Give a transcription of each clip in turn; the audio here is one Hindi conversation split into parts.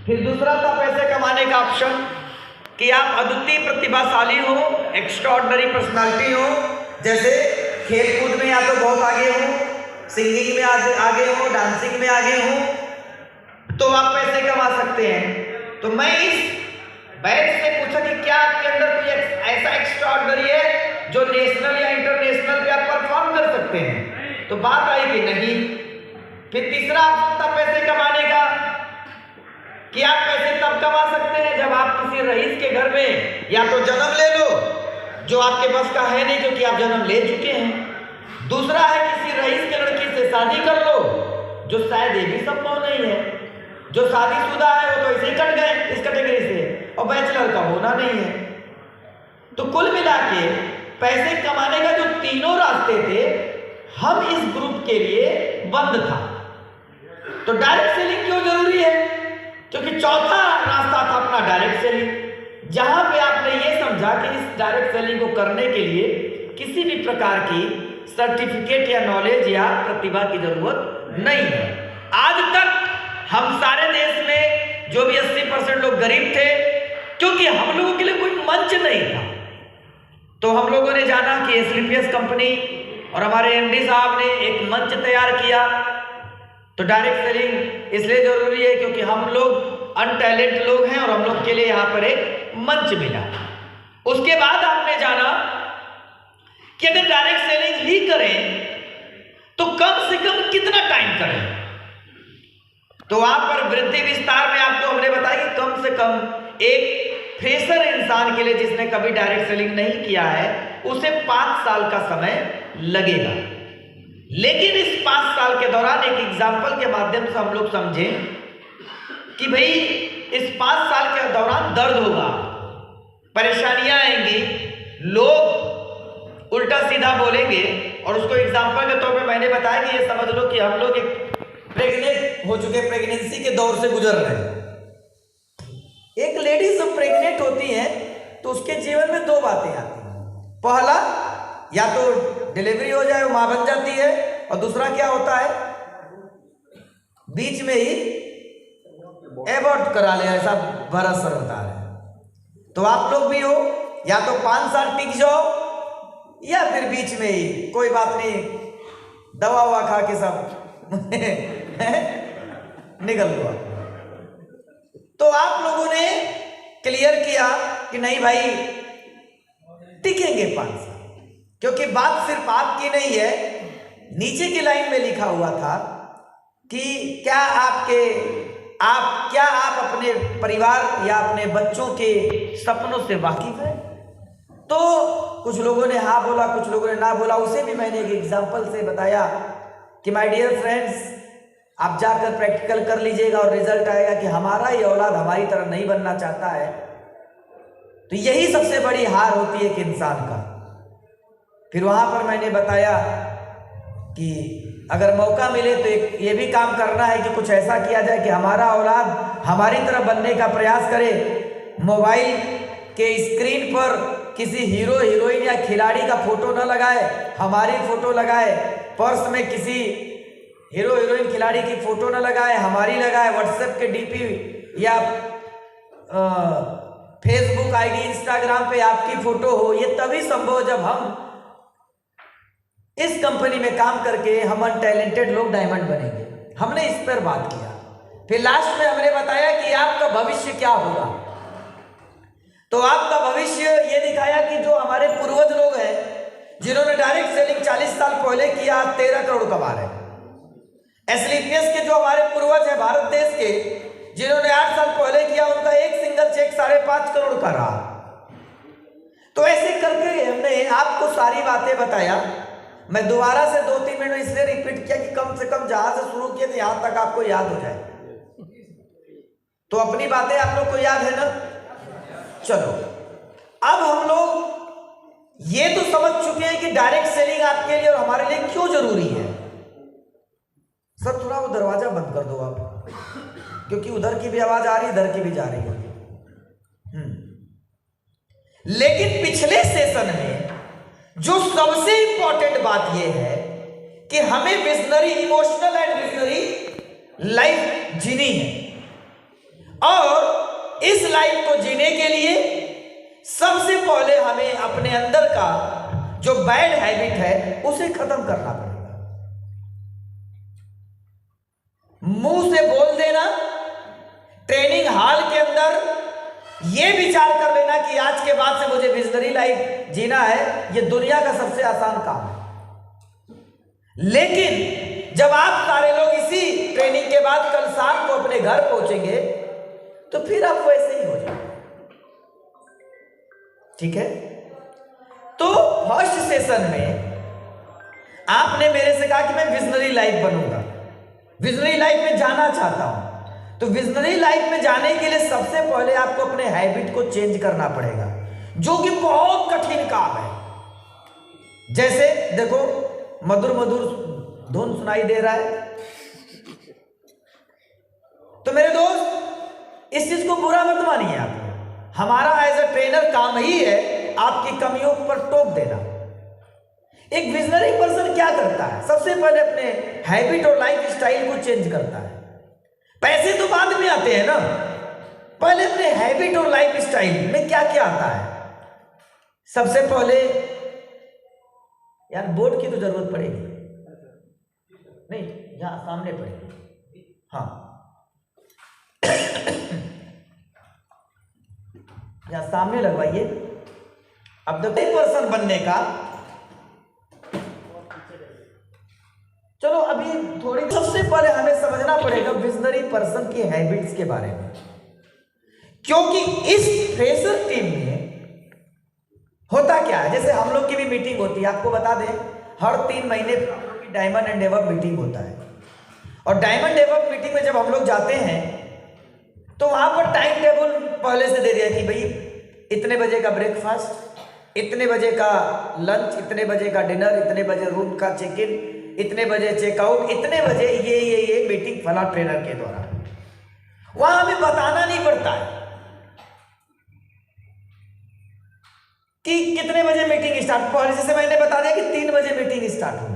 फिर दूसरा था पैसे कमाने का ऑप्शन कि आप अद्वितीय प्रतिभाशाली हो, एक्स्ट्राऑर्डिनरी पर्सनालिटी हो, जैसे खेल कूद में या तो बहुत आगे हो, सिंगिंग में आगे हो, डांसिंग में आगे हो, तो आप पैसे कमा सकते हैं। तो मैं इस बैच से पूछा कि क्या आपके अंदर कोई ऐसा एक्स्ट्राऑर्डिनरी है जो नेशनल या इंटरनेशनल पे आप परफॉर्म कर सकते हैं, तो बात आई कि नहीं। फिर तीसरा ऑप्शन था पैसे कमाने का कि आप पैसे तब कमा सकते हैं जब आप किसी रईस के घर में या तो जन्म ले लो, जो आपके बस का है नहीं क्योंकि आप जन्म ले चुके हैं। दूसरा है किसी रईस के लड़की से शादी कर लो, जो शायद ये भी संभव नहीं है। जो शादीशुदा है वो तो ऐसे ही कट गए इस कैटेगरी से, और बैचलर का होना नहीं है। तो कुल मिला के पैसे कमाने का जो तीनों रास्ते थे, हम इस ग्रुप के लिए बंद था। तो डायरेक्ट सेलिंग क्यों जरूरी है? क्योंकि चौथा रास्ता था अपना डायरेक्ट सेलिंग, जहां पे आपने ये समझा कि इस डायरेक्ट सेलिंग को करने के लिए किसी भी प्रकार की सर्टिफिकेट या नॉलेज या प्रतिभा की जरूरत नहीं है। आज तक हम सारे देश में जो भी 80% लोग गरीब थे, क्योंकि हम लोगों के लिए कोई मंच नहीं था, तो हम लोगों ने जाना कि एसलीपीएस कंपनी और हमारे एमडी साहब ने एक मंच तैयार किया। तो डायरेक्ट सेलिंग इसलिए जरूरी है क्योंकि हम लोग अनटैलेंट लोग हैं और हम लोग के लिए यहां पर एक मंच मिला। उसके बाद आपने जाना कि अगर डायरेक्ट सेलिंग ही करें तो कम से कम कितना टाइम करें। तो वहां पर वृद्धि विस्तार में आपको हमने बताया कि कम से कम एक फ्रेशर इंसान के लिए जिसने कभी डायरेक्ट सेलिंग नहीं किया है, उसे 5 साल का समय लगेगा। लेकिन इस 5 साल के दौरान एक एग्जाम्पल के माध्यम से हम लोग समझें कि भाई इस 5 साल के दौरान दर्द होगा, परेशानियां आएंगी, लोग उल्टा सीधा बोलेंगे, और उसको एग्जाम्पल के तौर पे मैंने बताया कि ये समझ लो कि हम लोग एक प्रेग्नेंट हो चुके, प्रेगनेंसी के दौर से गुजर रहे हैं। एक लेडी जब प्रेग्नेंट होती है तो उसके जीवन में 2 बातें आती हैं। पहला, या तो डिलीवरी हो जाए, वो मां बन जाती है, और दूसरा क्या होता है, बीच में ही एबॉर्ट करा ले, ऐसा भरत सर बता रहे। तो आप लोग भी हो, या तो 5 साल टिक जाओ, या फिर बीच में ही कोई बात नहीं, दवा ववा खा के सब निकल लो। तो आप लोगों ने क्लियर किया कि नहीं भाई, टिकेंगे 5 साल, क्योंकि बात सिर्फ आपकी नहीं है। नीचे की लाइन में लिखा हुआ था कि क्या आप अपने परिवार या अपने बच्चों के सपनों से वाकिफ हैं? तो कुछ लोगों ने हाँ बोला, कुछ लोगों ने ना बोला। उसे भी मैंने एक एग्जाम्पल से बताया कि माय डियर फ्रेंड्स, आप जाकर प्रैक्टिकल कर लीजिएगा और रिजल्ट आएगा कि हमारा ये औलाद हमारी तरह नहीं बनना चाहता है। तो यही सबसे बड़ी हार होती है एक इंसान का। फिर वहां पर मैंने बताया कि अगर मौका मिले तो एक ये भी काम करना है कि कुछ ऐसा किया जाए कि हमारा औलाद हमारी तरह बनने का प्रयास करे। मोबाइल के स्क्रीन पर किसी हीरो हीरोइन या खिलाड़ी का फोटो न लगाए, हमारी फोटो लगाए। पर्स में किसी हीरो हीरोइन खिलाड़ी की फोटो न लगाए, हमारी लगाए। व्हाट्सएप के डीपी या फेसबुक आईडी, इंस्टाग्राम पे आपकी फोटो हो। ये तभी संभव जब हम इस कंपनी में काम करके हम अनटैलेंटेड लोग डायमंड बनेंगे। हमने इस पर बात किया। फिर लास्ट में हमने बताया कि आपका भविष्य क्या होगा। तो आपका भविष्य ये दिखाया कि जो हमारे पूर्वज लोग हैं, जिन्होंने डायरेक्ट सेलिंग 40 साल पहले किया, 13 करोड़ कमा रहे हैं। एसलीपीएस के जो हमारे पूर्वज हैं भारत देश के, जिन्होंने 8 साल पहले किया, उनका एक सिंगल चेक 5.5 करोड़ का रहा। तो ऐसे करके हमने आपको सारी बातें बताया। मैं दोबारा से 2-3 मिनट इसलिए रिपीट किया कि कम से कम जहां से शुरू किए थे यहां तक आपको याद हो जाए। तो अपनी बातें आप लोग को याद है ना? चलो, अब हम लोग ये तो समझ चुके हैं कि डायरेक्ट सेलिंग आपके लिए और हमारे लिए क्यों जरूरी है। सर थोड़ा वो दरवाजा बंद कर दो आप, क्योंकि उधर की भी आवाज आ रही है, इधर की भी जा रही है। लेकिन पिछले सेशन में जो सबसे इंपॉर्टेंट बात यह है कि हमें visionary, emotional and visionary life जीनी है। और इस लाइफ को जीने के लिए सबसे पहले हमें अपने अंदर का जो बैड हैबिट है उसे खत्म करना पड़ेगा। मुंह से बोल देना, ट्रेनिंग हॉल के अंदर यह विचार कर लेना कि आज के बाद से मुझे विजनरी लाइफ जीना है, यह दुनिया का सबसे आसान काम है। लेकिन जब आप सारे लोग इसी ट्रेनिंग के बाद कल शाम को अपने घर पहुंचेंगे तो फिर आप वैसे ही हो जाएंगे। ठीक है, तो फर्स्ट सेशन में आपने मेरे से कहा कि मैं विजनरी लाइफ बनूंगा, विजनरी लाइफ में जाना चाहता हूं। तो विजनरी लाइफ में जाने के लिए सबसे पहले आपको अपने हैबिट को चेंज करना पड़ेगा, जो कि बहुत कठिन काम है। जैसे देखो, मधुर मधुर धुन सुनाई दे रहा है, तो मेरे दोस्त इस चीज को बुरा मत मानिए। आप, हमारा एज अ ट्रेनर काम ही है आपकी कमियों पर टोक देना। एक विजनरी पर्सन क्या करता है? सबसे पहले अपने हैबिट और लाइफ स्टाइल को चेंज करता है। पैसे तो बाद में आते हैं ना, पहले अपने हैबिट और लाइफ स्टाइल में क्या क्या आता है। सबसे पहले यार बोर्ड की तो जरूरत पड़ेगी नहीं, यहां सामने पड़ेगी। हाँ यहां सामने लगवाइए। अब देखो पर्सन बनने का, चलो अभी थोड़ी, सबसे पहले हमें समझना पड़ेगा विजनरी पर्सन की हैबिट्स के बारे में, क्योंकि इस फ्रेशर टीम में होता क्या है। जैसे हम लोग की भी मीटिंग होती है, आपको बता दें हर 3 महीने डायमंड एंड एबव मीटिंग होता है। और डायमंड एबव मीटिंग में जब हम लोग जाते हैं तो वहां पर टाइम टेबल पहले से दे दिया कि भाई इतने बजे का ब्रेकफास्ट, इतने बजे का लंच, इतने बजे का डिनर, इतने बजे रूम का चेक इन, इतने बजे चेकआउट, इतने बजे ये मीटिंग फला ट्रेनर के द्वारा। वहां हमें बताना नहीं पड़ता है कि कितने बजे मीटिंग स्टार्ट, पहले जैसे मैंने बता दिया कि 3 बजे मीटिंग स्टार्ट होगी।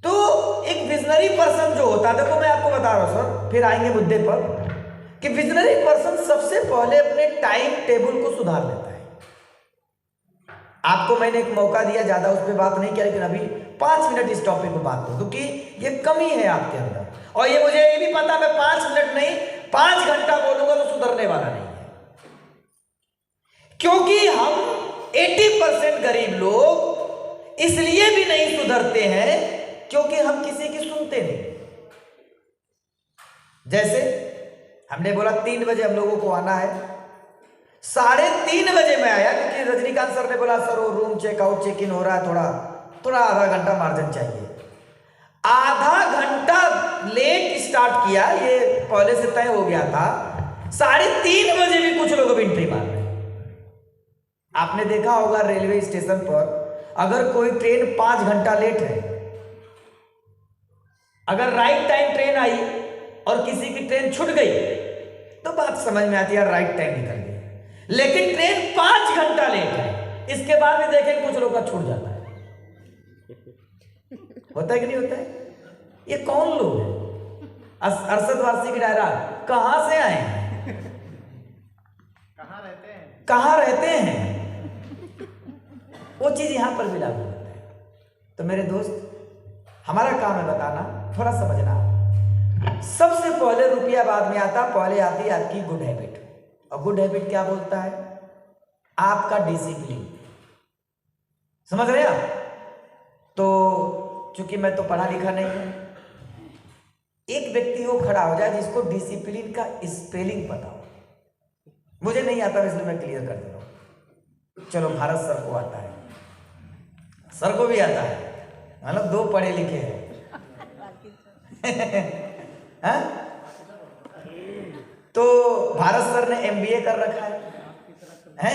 तो एक विजनरी पर्सन जो होता है, देखो मैं आपको बता रहा हूं सर, फिर आएंगे मुद्दे पर, कि विजनरी पर्सन सबसे पहले अपने टाइम टेबल को सुधार लेता है। आपको मैंने एक मौका दिया, ज्यादा उस पर बात नहीं किया, लेकिन अभी 5 मिनट इस टॉपिक पर बात करूं, क्योंकि ये कमी है आपके अंदर। और ये मुझे ये भी पता, मैं 5 मिनट नहीं 5 घंटा बोलूंगा तो सुधरने वाला नहीं है। क्योंकि हम 80% गरीब लोग इसलिए भी नहीं सुधरते हैं क्योंकि हम किसी की सुनते नहीं। जैसे हमने बोला 3 बजे हम लोगों को आना है, 3:30 बजे मैं आया, क्योंकि रजनीकांत सर ने बोला सर वो रूम चेकआउट चेक इन हो रहा है, थोड़ा आधा घंटा मार्जिन चाहिए। आधा घंटा लेट स्टार्ट किया, ये पहले से तय हो गया था। 3:30 बजे भी कुछ लोग एंट्री मार रहे। आपने देखा होगा रेलवे स्टेशन पर अगर कोई ट्रेन 5 घंटा लेट है, अगर राइट टाइम ट्रेन आई और किसी की ट्रेन छूट गई तो बात समझ में आती है, राइट टाइम निकल गई। लेकिन ट्रेन 5 घंटा लेट है, इसके बाद भी देखें कुछ लोग का छूट जाता है। होता है कि नहीं होता है? ये कौन लोग हैं? अरशद वारसी डायरा कहां से आए हैं, कहां रहते हैं, वो चीज यहां पर भी लागू होता है। तो मेरे दोस्त, हमारा काम है बताना, थोड़ा समझना। सबसे पहले रुपया बाद में आता, पहले आती है आपकी गुड हैबिट। और गुड हैबिट क्या बोलता है? आपका डिसिप्लिन। समझ रहे आप? तो चूंकि मैं तो पढ़ा लिखा नहीं हूं, एक व्यक्ति वो खड़ा हो जाए जिसको डिसिप्लिन का स्पेलिंग पता हो। मुझे नहीं आता, इसलिए मैं क्लियर कर दे रहा हूं। चलो भारत सर को आता है, सर को भी आता है, मतलब 2 पढ़े लिखे हैं। हाँ? तो भारत सर ने MBA कर रखा है?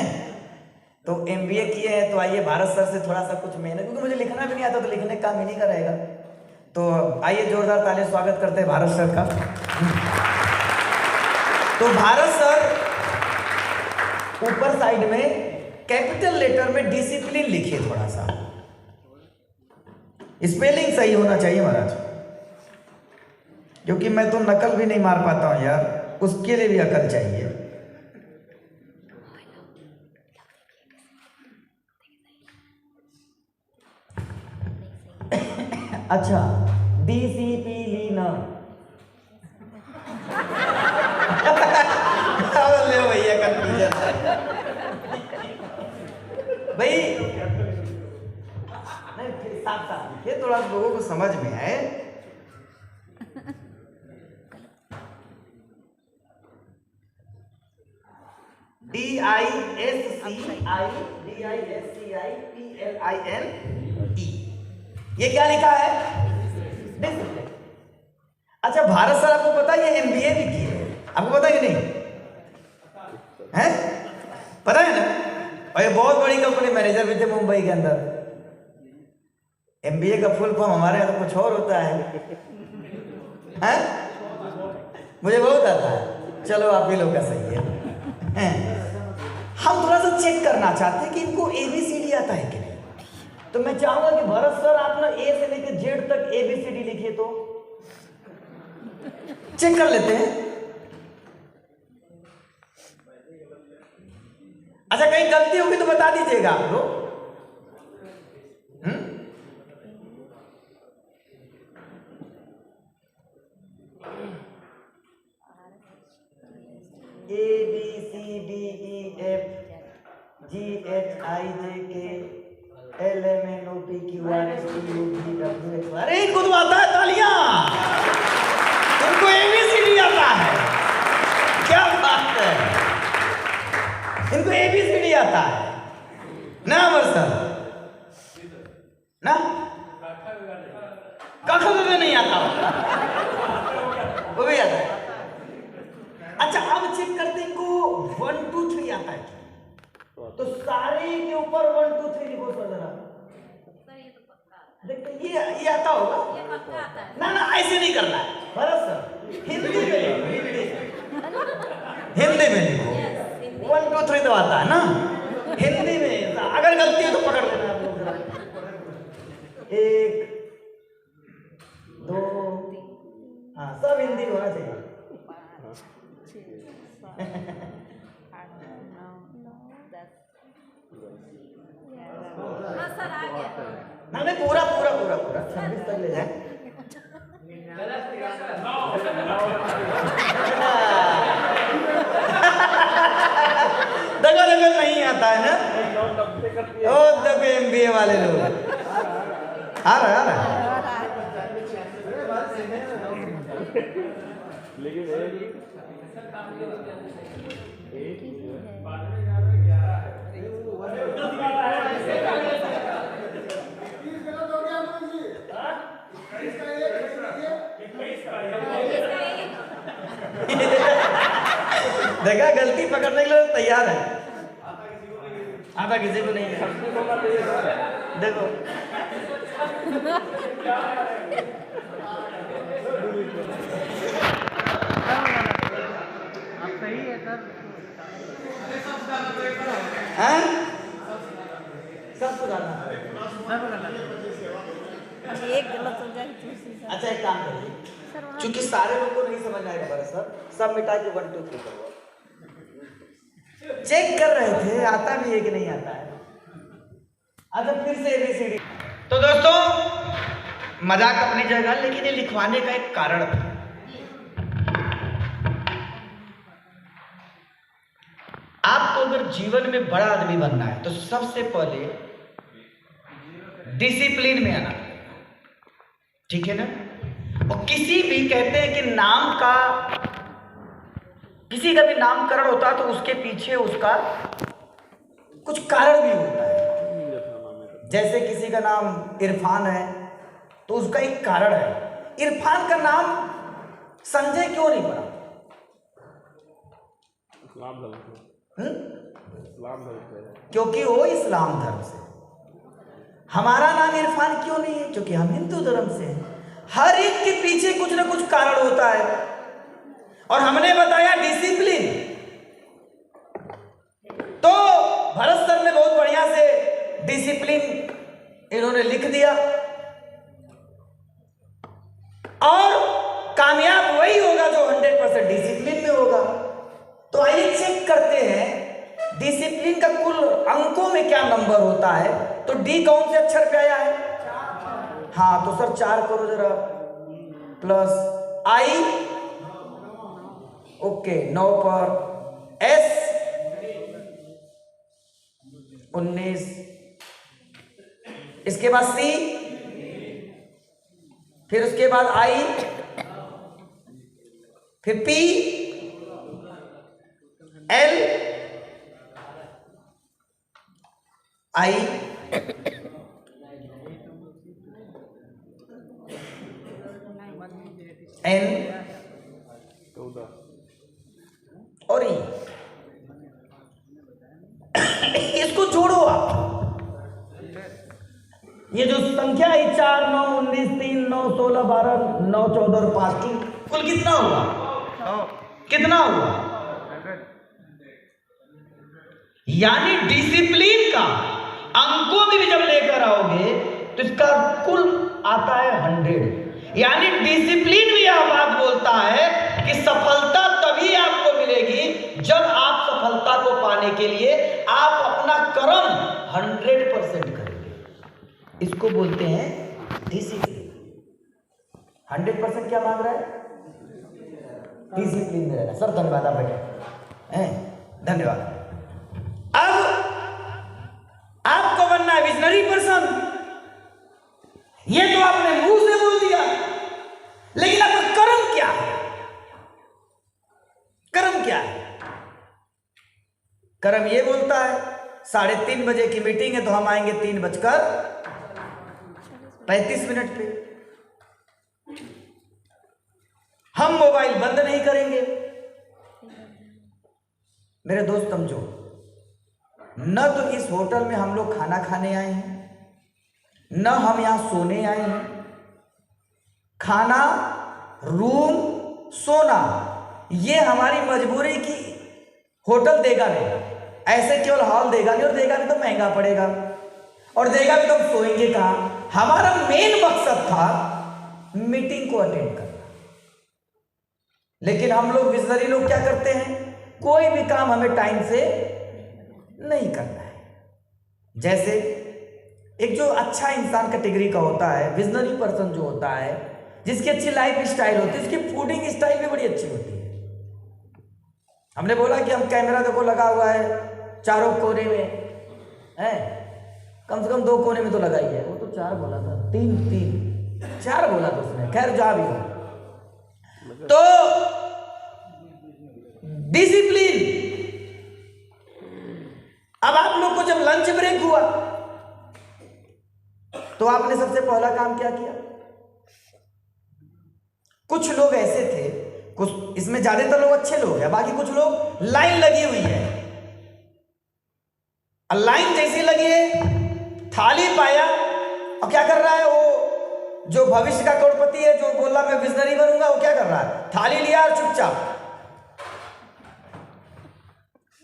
तो MBA किए हैं, तो आइए भारत सर से थोड़ा सा कुछ मेहनत, क्योंकि मुझे लिखना भी नहीं आता तो लिखने का काम इन्हीं का रहेगा। तो आइए जोरदार ताली स्वागत करते हैं भारत सर का। तो भारत सर ऊपर साइड में कैपिटल लेटर में डिसिप्लिन लिखिए, थोड़ा सा स्पेलिंग सही होना चाहिए महाराज। क्योंकि मैं तो नकल भी नहीं मार पाता हूं यार, उसके लिए भी अकल चाहिए। अच्छा, डिसिप्लिन ले भैया कंफ्यूजन भाई, नहीं फिर साफ साफ लिखिए, थोड़ा लोगों को समझ में आए। DISCIPLIN, ये क्या लिखा है? डिसिप्लिन। अच्छा भारत सर आपको पता है ये MBA भी की है, आपको पता है कि नहीं है? पता है ना? और ये बहुत बड़ी कंपनी, मैनेजर भी थे मुंबई के अंदर। MBA का फुल फॉर्म हमारे यहाँ तो कुछ और होता है, हैं? मुझे बहुत आता है, चलो आप भी लोग का सही है। हम थोड़ा सा चेक करना चाहते हैं कि इनको ABCD आता है कि नहीं। तो मैं चाहूंगा कि भरत सर आप ना A से लेकर Z तक ABCD लिखिए, तो चेक कर लेते हैं। अच्छा कहीं गलती होगी तो बता दीजिएगा आप लोग। ABCDEFGHIJKLMNOPQRSTUVWX। अरे इनको तो आता है, तालियां, इनको ABCD आता है, क्या बात है, इनको ABCD आता है ना सर ना? कख भी नहीं आता, वो भी आता है। अच्छा अब चेक करते हैं इनको 1 2 3 आता है, तो सारे के ऊपर 1 2 3 लिखो सर जरा, देखते ये आता होगा, ये पक्का आता है ना? ना ऐसे नहीं करना है भरत सर, हिंदी में लिखो 1 2 3 तो आता है ना हिंदी में। अगर गलती है तो पकड़ लेना आप लोग जरा, 1 2, हाँ सब हिंदी होना चाहिए। नहीं पूरा पूरा पूरा पूरा 26 तक ले जाए। देखो देखो नहीं आता है ना, ओ देखो MBA वाले लोग आ रहा है। लेकिन देखा गलती पकड़ने के लिए तैयार है, आता किसी को नहीं है। देखो सही है सर, हैं? सब कुछ आता है, एक गलत हो जाए। अच्छा एक काम करिए, क्योंकि सारे लोग को नहीं समझ आएगा बड़ा सर, सब मिटा के 1 2 3 करो। चेक कर रहे थे आता भी है कि नहीं आता है। अच्छा फिर से ABCD। तो दोस्तों मजाक अपनी जगह, लेकिन ये लिखवाने का एक कारण था। आपको अगर जीवन में बड़ा आदमी बनना है तो सबसे पहले डिसिप्लिन में आना, ठीक है ना? और किसी भी कहते हैं कि नाम का, किसी का भी नामकरण होता है तो उसके पीछे उसका कुछ कारण भी होता है। जैसे किसी का नाम इरफान है तो उसका एक कारण है। इरफान का नाम संजय क्यों नहीं पड़ा? क्योंकि वो इस्लाम धर्म से। हमारा नाम इरफान क्यों नहीं है? क्योंकि हम हिंदू धर्म से हैं। हर एक के पीछे कुछ ना कुछ कारण होता है, और हमने बताया डिसिप्लिन। तो भरत सर ने बहुत बढ़िया से डिसिप्लिन इन्होंने लिख दिया और कामयाब प्रोफाइल चेक करते हैं डिसिप्लिन का कुल अंकों में क्या नंबर होता है, तो डी कौन से अक्षर पे आया है? हाँ, तो सर 4 करो जरा, प्लस आई, ओके 9 पर, एस 19, इसके बाद सी, फिर उसके बाद आई, फिर पी, एल, आई, एन और ई। इसको जोड़ो आप, ये जो संख्या है 4, 9, 19, 3, 9, 16, 12, 9, 14 और 5 की कुल कितना हुआ? कितना हुआ? यानी डिसिप्लिन का अंकों में भी जब लेकर आओगे तो इसका कुल आता है 100। यानी डिसिप्लिन भी यह बात बोलता है कि सफलता तभी आपको मिलेगी जब आप सफलता को पाने के लिए आप अपना कर्म 100% करेंगे। इसको बोलते हैं डिसिप्लिन। 100% क्या मांग रहा है? डिसिप्लिन में रहना। सर धन्यवाद, आप बैठे, धन्यवाद। अब आपको बनना है विजनरी पर्सन, ये तो आपने मुंह से बोल दिया, लेकिन आपका कर्म क्या है? कर्म क्या है? कर्म ये बोलता है 3:30 बजे की मीटिंग है तो हम आएंगे 3:35 पे। हम मोबाइल बंद नहीं करेंगे। मेरे दोस्त समझो, न तो इस होटल में हम लोग खाना खाने आए हैं, न हम यहां सोने आए हैं। खाना, रूम, सोना ये हमारी मजबूरी की होटल देगा नहीं, ऐसे केवल हॉल देगा नहीं, और देगा भी तो महंगा पड़ेगा, और देगा भी तो हम सोएंगे कहां? हमारा मेन मकसद था मीटिंग को अटेंड करना। लेकिन हम लोग विजनरी लोग क्या करते हैं? कोई भी काम हमें टाइम से नहीं करना है। जैसे एक जो अच्छा इंसान कैटेगरी का होता है, विजनरी पर्सन जो होता है, जिसकी अच्छी लाइफ स्टाइल होती है, उसकी फूडिंग स्टाइल भी बड़ी अच्छी होती है। हमने बोला कि हम कैमरा देखो लगा हुआ है चारों कोने में, है कम से कम 2 कोने में तो लगा ही है। वो तो 4 बोला था, 4 बोला था उसने, खैर जा भी हो। तो डिसिप्लिन। अब आप लोग को जब लंच ब्रेक हुआ तो आपने सबसे पहला काम क्या किया? कुछ लोग ऐसे थे, कुछ इसमें ज्यादातर लोग अच्छे लोग हैं, बाकी कुछ लोग लाइन लगी हुई है। लाइन जैसी लगी है, थाली पाया और क्या कर रहा है? वो जो भविष्य का करोड़पति है, जो बोला मैं विजनरी बनूंगा, वो क्या कर रहा है? थाली लिया और चुपचाप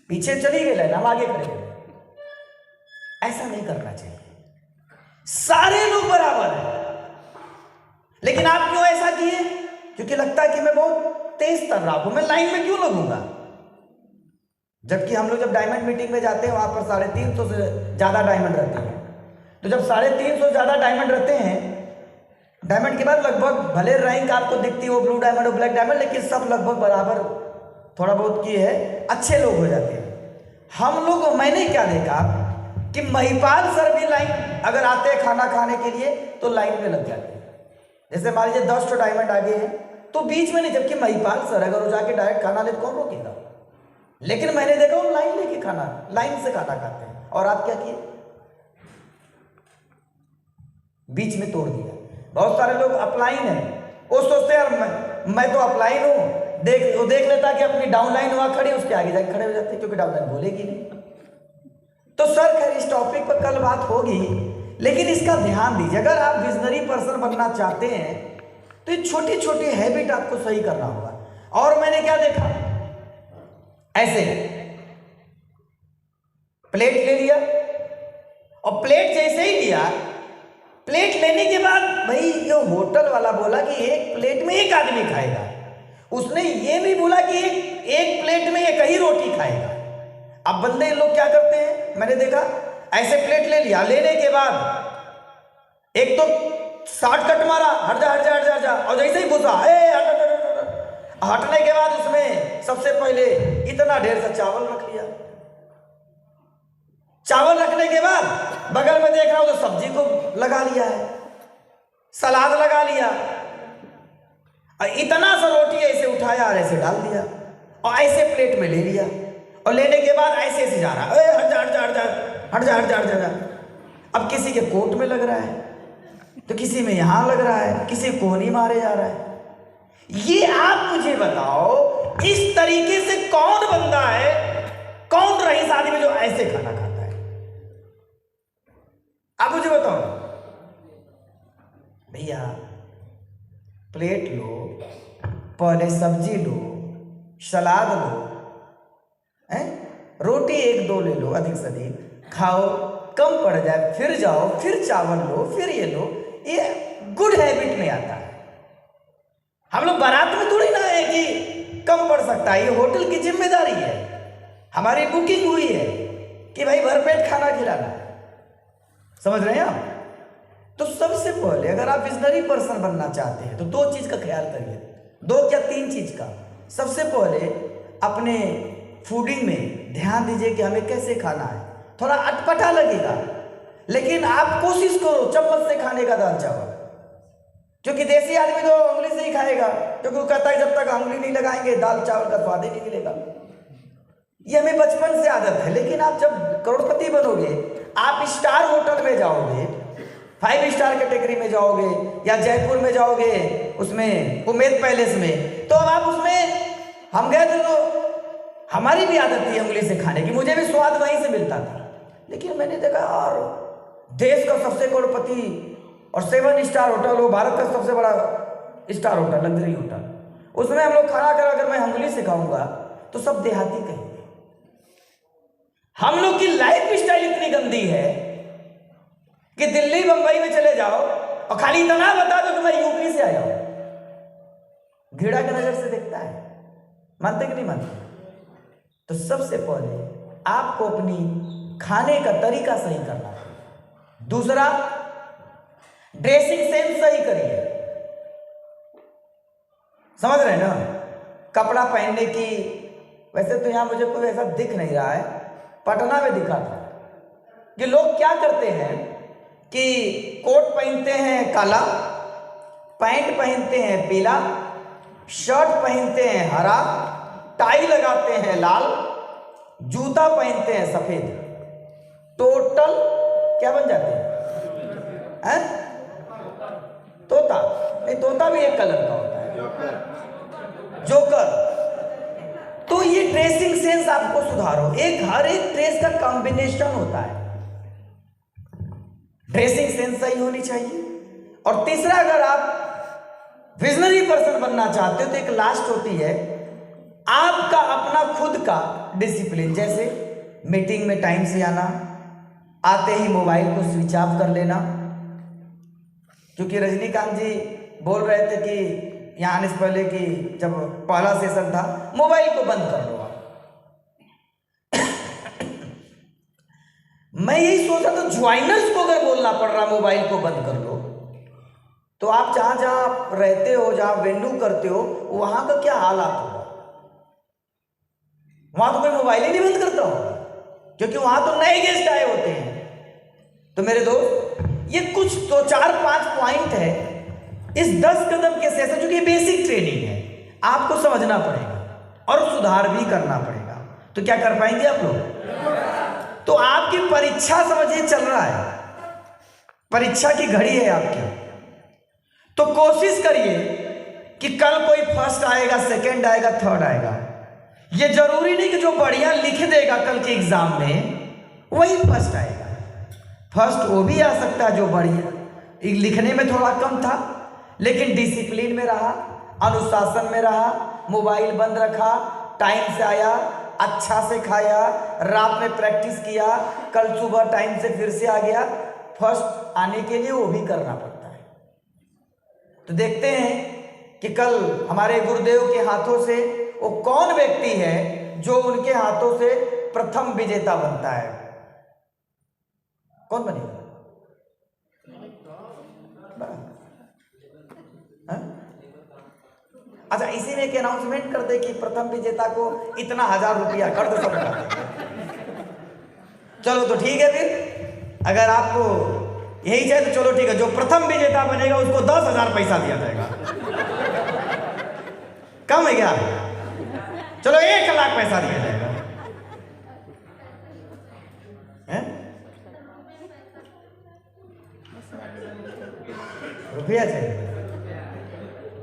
पीछे चली गई लाइन, हम आगे खड़े गए। ऐसा नहीं करना चाहिए। सारे लोग बराबर हैं, लेकिन आप क्यों ऐसा किए? क्योंकि लगता है कि मैं बहुत तेज तर रहा हूं, मैं लाइन में क्यों लगूंगा? जबकि हम लोग जब डायमंड मीटिंग में जाते हैं वहां पर 350 से ज्यादा डायमंड रहते हैं। तो जब 350 से ज्यादा डायमंड रहते हैं, डायमंड के बाद लगभग भले रैंक आपको दिखती है वो ब्लू डायमंड और ब्लैक डायमंड, लेकिन सब लगभग बराबर थोड़ा बहुत की है, अच्छे लोग हो जाते हैं। हम लोग, मैंने क्या देखा कि महिपाल सर भी लाइन अगर आते हैं खाना खाने के लिए तो लाइन में लग जाते हैं। जैसे मान लीजिए 10 डायमंड आगे हैं तो बीच में नहीं, जबकि महिपाल सर अगर वो जाके डायरेक्ट खाना ले तो कौन रोकेगा? लेकिन मैंने देखा वो लाइन लेके खाना, लाइन से खाना खाते हैं। और आप क्या किए? बीच में तोड़ दिया। बहुत सारे लोग अपलाइन है, वो सोचते हैं यार मैं तो अपलाइन हूं, वो देख लेता कि अपनी डाउनलाइन वहां खड़ी, उसके आगे जाके खड़े हो जाते हैं, क्योंकि डाउनलाइन बोलेगी नहीं। तो सर खैर इस टॉपिक पर कल बात होगी, लेकिन इसका ध्यान दीजिए। अगर आप विजनरी पर्सन बनना चाहते हैं तो ये छोटी छोटी हैबिट आपको सही करना होगा। और मैंने क्या देखा, ऐसे प्लेट ले लिया, और प्लेट जैसे ही लिया, प्लेट लेने के बाद भाई ये होटल वाला बोला कि एक प्लेट में एक आदमी खाएगा, उसने ये भी बोला कि एक प्लेट में एक ही रोटी खाएगा। अब बंदे लोग क्या करते हैं, मैंने देखा ऐसे प्लेट ले लिया, लेने के बाद एक तो शॉर्टकट मारा, हट जा हट जा हट जा हट जा, और जैसे ही घुसा हटने के बाद उसमें सबसे पहले इतना ढेर सा चावल रख लिया। चावल रखने के बाद बगल में देख रहा हूं तो सब्जी को लगा लिया है, सलाद लगा लिया, और इतना सा रोटी ऐसे उठाया और ऐसे डाल दिया और ऐसे प्लेट में ले लिया, और लेने के बाद ऐसे ऐसे जा रहा है, हट जा हट जा हट जा हट जा हट जा हट जा। अब किसी के कोट में लग रहा है तो किसी में यहां लग रहा है, किसी कोहनी मारे जा रहा है। ये आप मुझे बताओ, इस तरीके से कौन बंदा है, कौन रईस आदमी जो ऐसे खाना खाता है? आप मुझे बताओ भैया। प्लेट लो, पहले सब्जी लो, सलाद लो, रोटी एक दो ले लो, अधिक से अधिक खाओ, कम पड़ जाए फिर जाओ, फिर चावल लो, फिर ये लो। ये गुड हैबिट में आता है। हम लोग बारात में थोड़ी ना है कि कम पड़ सकता है, ये होटल की जिम्मेदारी है, हमारी बुकिंग हुई है कि भाई भरपेट खाना खिलाना है। समझ रहे हैं आप? तो सबसे पहले अगर आप विजनरी पर्सन बनना चाहते हैं तो दो चीज का ख्याल करिए, दो क्या तीन चीज का। सबसे पहले अपने फूडिंग में ध्यान दीजिए कि हमें कैसे खाना है। थोड़ा अटपटा लगेगा लेकिन आप कोशिश करो चम्मच से खाने का दाल चावल, क्योंकि देसी आदमी तो उंगली से ही खाएगा, क्योंकि वो कहता है जब तक उंगली नहीं लगाएंगे दाल चावल का स्वाद ही नहीं मिलेगा। ये हमें बचपन से आदत है। लेकिन आप जब करोड़पति बनोगे, आप स्टार होटल में जाओगे, 5 स्टार कैटेगरी में जाओगे या जयपुर में जाओगे उसमें उमेद पैलेस में, तो अब आप उसमें, हम गए थे तो हमारी भी आदत थी उंगली से खाने की, मुझे भी स्वाद वहीं से मिलता था। लेकिन मैंने देखा और देश का सबसे करोड़पति और 7 स्टार होटल हो, भारत का सबसे बड़ा स्टार होटल, लग्जरी होटल, उसमें हम लोग खाना कर, अगर मैं उंगली से खाऊंगा तो सब देहाती कहेंगे। हम लोग की लाइफ स्टाइल इतनी गंदी है कि दिल्ली बंबई में चले जाओ और खाली इतना बता दो कि मैं यूपी से आया हूं, घृणा की नजर से देखता है। मानते कि नहीं मानते? तो सबसे पहले आपको अपनी खाने का तरीका सही करना है। दूसरा, ड्रेसिंग सेंस सही करिए। समझ रहे हैं ना? कपड़ा पहनने की, वैसे तो यहां मुझे कोई ऐसा दिख नहीं रहा है, पटना में दिखा था कि लोग क्या करते हैं कि कोट पहनते हैं काला, पैंट पहनते हैं पीला, शर्ट पहनते हैं हरा, टाई लगाते हैं लाल, जूता पहनते हैं सफेद, टोटल क्या बन जाते हैं? तोता। नहीं, तोता भी एक कलर का होता है, जोकर। तो ये ड्रेसिंग सेंस आपको सुधारो। हर एक ड्रेस का कॉम्बिनेशन होता है, ड्रेसिंग सेंस सही होनी चाहिए। और तीसरा, अगर आप विजनरी पर्सन बनना चाहते हो तो एक लास्ट होती है आपका अपना खुद का डिसिप्लिन। जैसे मीटिंग में टाइम से आना, आते ही मोबाइल को स्विच ऑफ कर लेना, क्योंकि रजनीकांत जी बोल रहे थे कि यहाँ आने से पहले कि जब पहला सेशन था, मोबाइल को बंद कर लो आप। मैं यही सोचा तो ज्वाइनर्स को अगर बोलना पड़ रहा मोबाइल को बंद कर लो, तो आप जहां जहां रहते हो, जहां वेन्यू करते हो, वहां का क्या हालात होगा? वहां तो कोई मोबाइल ही नहीं बंद करता होगा, क्योंकि वहां तो नए गेस्ट आए होते हैं। तो मेरे दोस्त, ये कुछ तो 4-5 पॉइंट है इस 10 कदम के सेशन, जो कि बेसिक ट्रेनिंग है, आपको समझना पड़ेगा और सुधार भी करना पड़ेगा। तो क्या कर पाएंगे आप लोग? तो आपकी परीक्षा समझिए चल रहा है, परीक्षा की घड़ी है आपकी। तो कोशिश करिए कि कल कोई फर्स्ट आएगा, सेकंड आएगा, थर्ड आएगा। ये जरूरी नहीं कि जो बढ़िया लिख देगा कल के एग्जाम में वही फर्स्ट आएगा। फर्स्ट वो भी आ सकता है जो बढ़िया लिखने में थोड़ा कम था लेकिन डिसिप्लिन में रहा, अनुशासन में रहा, मोबाइल बंद रखा, टाइम से आया, अच्छा से खाया, रात में प्रैक्टिस किया, कल सुबह टाइम से फिर से आ गया। फर्स्ट आने के लिए वो भी करना पड़ता है। तो देखते हैं कि कल हमारे गुरुदेव के हाथों से वो कौन व्यक्ति है जो उनके हाथों से प्रथम विजेता बनता है? कौन बनेगा? अच्छा, इसी में एक अनाउंसमेंट कर दे कि प्रथम विजेता को इतना 1000 रुपया कर दो, सब चलो तो ठीक है। फिर अगर आपको यही चाहिए तो चलो ठीक है, जो प्रथम विजेता बनेगा उसको 10,000 पैसा दिया जाएगा। कम है क्या? चलो 1 लाख पैसा दिया जाएगा। रुपया चाहिए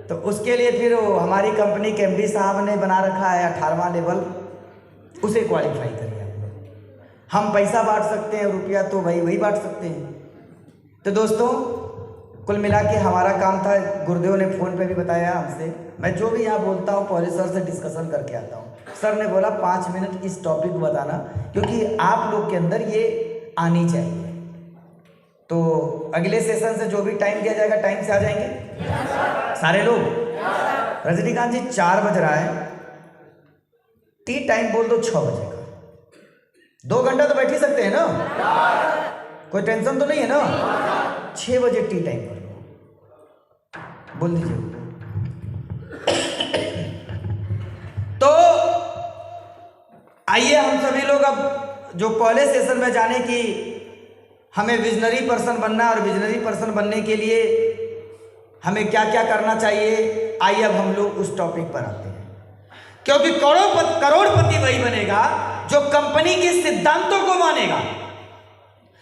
तो उसके लिए फिर हमारी कंपनी के एमडी साहब ने बना रखा है 18वां लेवल, उसे क्वालिफाई करिए आप लोग। हम पैसा बांट सकते हैं, रुपया तो भाई वही बांट सकते हैं। तो दोस्तों, कुल मिला के हमारा काम था, गुरुदेव ने फ़ोन पे भी बताया हमसे, मैं जो भी यहाँ बोलता हूँ पहले सर से डिस्कशन करके आता हूँ। सर ने बोला 5 मिनट इस टॉपिक को बताना, क्योंकि आप लोग के अंदर ये आनी चाहिए। तो अगले सेशन से जो भी टाइम दिया जाएगा टाइम से आ जाएंगे सारे लोग। रजनीकांत जी 4 बज रहा है, टी टाइम बोल दो 6 बजे का, 2 घंटा तो बैठ ही सकते हैं ना, कोई टेंशन तो नहीं है ना। 6 बजे टी टाइम कर लो, बोल दीजिए। तो आइए हम सभी लोग अब जो पहले सेशन में जाने की, हमें विजनरी पर्सन बनना और विजनरी पर्सन बनने के लिए हमें क्या क्या करना चाहिए, आइए अब हम लोग उस टॉपिक पर आते हैं। क्योंकि करोड़पति वही बनेगा जो कंपनी के सिद्धांतों को मानेगा।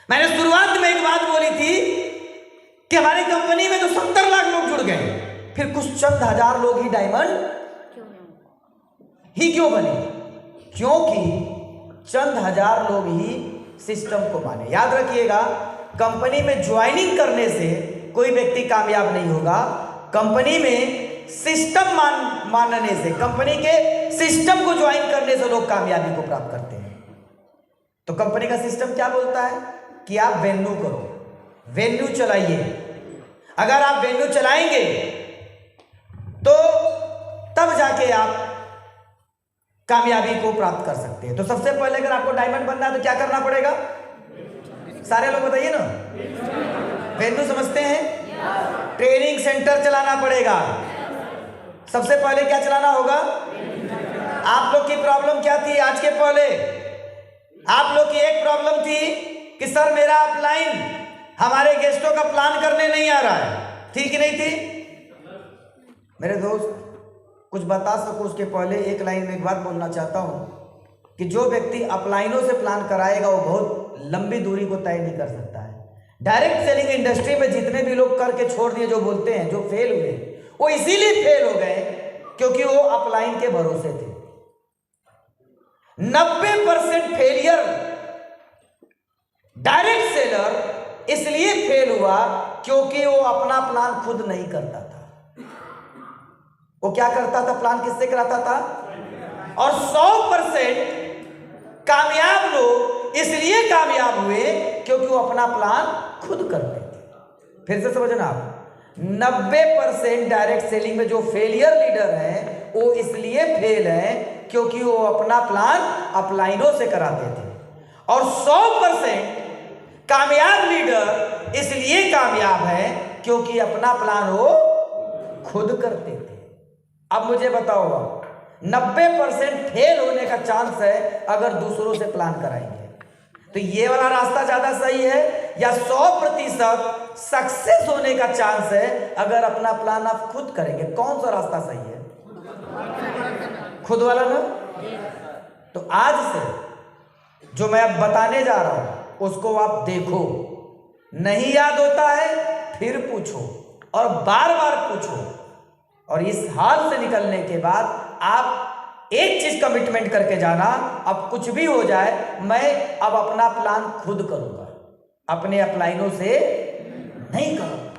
मैंने शुरुआत में एक बात बोली थी कि हमारी कंपनी में तो 70 लाख लोग जुड़ गए, फिर कुछ चंद हजार लोग ही डायमंड ही क्यों बने? क्योंकि चंद हजार लोग ही सिस्टम को माने। याद रखिएगा, कंपनी में ज्वाइनिंग करने से कोई व्यक्ति कामयाब नहीं होगा, कंपनी में सिस्टम मानने से, कंपनी के सिस्टम को ज्वाइन करने से लोग कामयाबी को प्राप्त करते हैं। तो कंपनी का सिस्टम क्या बोलता है कि आप वेन्यू करो, वेन्यू चलाइए। अगर आप वेन्यू चलाएंगे तो तब जाके आप कामयाबी को प्राप्त कर सकते हैं। तो सबसे पहले अगर आपको डायमंड बनना है तो क्या करना पड़ेगा? सारे लोग बताइए ना, वेन्यू समझते हैं? ट्रेनिंग सेंटर चलाना पड़ेगा। सबसे पहले क्या चलाना होगा? आप लोग की प्रॉब्लम क्या थी आज के पहले? आप लोग की एक प्रॉब्लम थी कि सर मेरा अपलाइन हमारे गेस्टों का प्लान करने नहीं आ रहा है, थी कि नहीं थी? मेरे दोस्त कुछ बता सको उसके पहले एक लाइन में एक बात बोलना चाहता हूँ कि जो व्यक्ति अपलाइनों से प्लान कराएगा वो बहुत लंबी दूरी को तय नहीं कर सकता है। डायरेक्ट सेलिंग इंडस्ट्री में जितने भी लोग करके छोड़ दिए, जो बोलते हैं, जो फेल हुए, वो इसीलिए फेल हो गए क्योंकि वो अपलाइन के भरोसे थे। 90% फेलियर डायरेक्ट सेलर इसलिए फेल हुआ क्योंकि वो अपना प्लान खुद नहीं करता था। वो क्या करता था? प्लान किससे कराता था? और 100% कामयाब लोग इसलिए कामयाब हुए क्योंकि वो अपना प्लान खुद करते थे। फिर से समझना आप, 90% डायरेक्ट सेलिंग में जो फेलियर लीडर हैं वो इसलिए फेल हैं क्योंकि वो अपना प्लान अपलाइनों से कराते थे, और 100% कामयाब लीडर इसलिए कामयाब है क्योंकि अपना प्लान वो खुद करते थे। अब मुझे बताओ, 90% फेल होने का चांस है अगर दूसरों से प्लान कराएंगे, तो ये वाला रास्ता ज्यादा सही है या 100% सक्सेस होने का चांस है अगर अपना प्लान आप खुद करेंगे? कौन सा रास्ता सही है? खुद वाला ना। तो आज से जो मैं अब बताने जा रहा हूं उसको आप देखो, नहीं याद होता है फिर पूछो और बार बार पूछो, और इस हाल से निकलने के बाद आप एक चीज कमिटमेंट करके जाना, अब कुछ भी हो जाए मैं अब अपना प्लान खुद करूंगा, अपने अपलाइनों से नहीं करूंगा,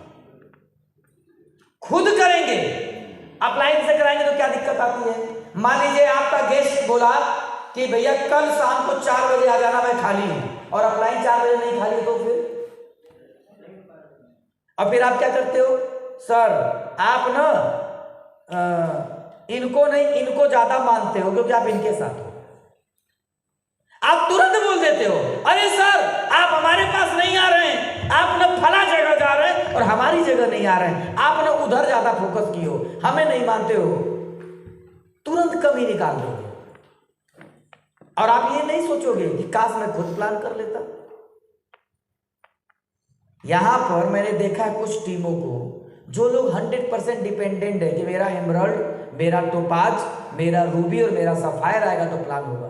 खुद करेंगे। अपलाइन से कराएंगे तो क्या दिक्कत आती है? मान लीजिए आपका गेस्ट बोला कि भैया कल शाम को 4 बजे आ जाना, मैं खाली हूं, और अपलाइन 4 बजे नहीं खाली, तो फिर आप क्या करते हो? सर आप ना इनको नहीं, इनको ज्यादा मानते हो क्योंकि आप इनके साथ हो। आप तुरंत बोल देते हो, अरे सर आप हमारे पास नहीं आ रहे हैं, आप न फला जगह जा रहे हैं और हमारी जगह नहीं आ रहे हैं, आप न उधर ज्यादा फोकस किए हो, हमें नहीं मानते हो, तुरंत कमी निकाल दोगे। और आप ये नहीं सोचोगे कि काश मैं खुद प्लान कर लेता। यहां पर मैंने देखा है कुछ टीमों को जो लोग 100% डिपेंडेंट है कि मेरा एमराल्ड, मेरा टोपाज, मेरा रूबी और मेरा सफायर आएगा तो प्लान होगा।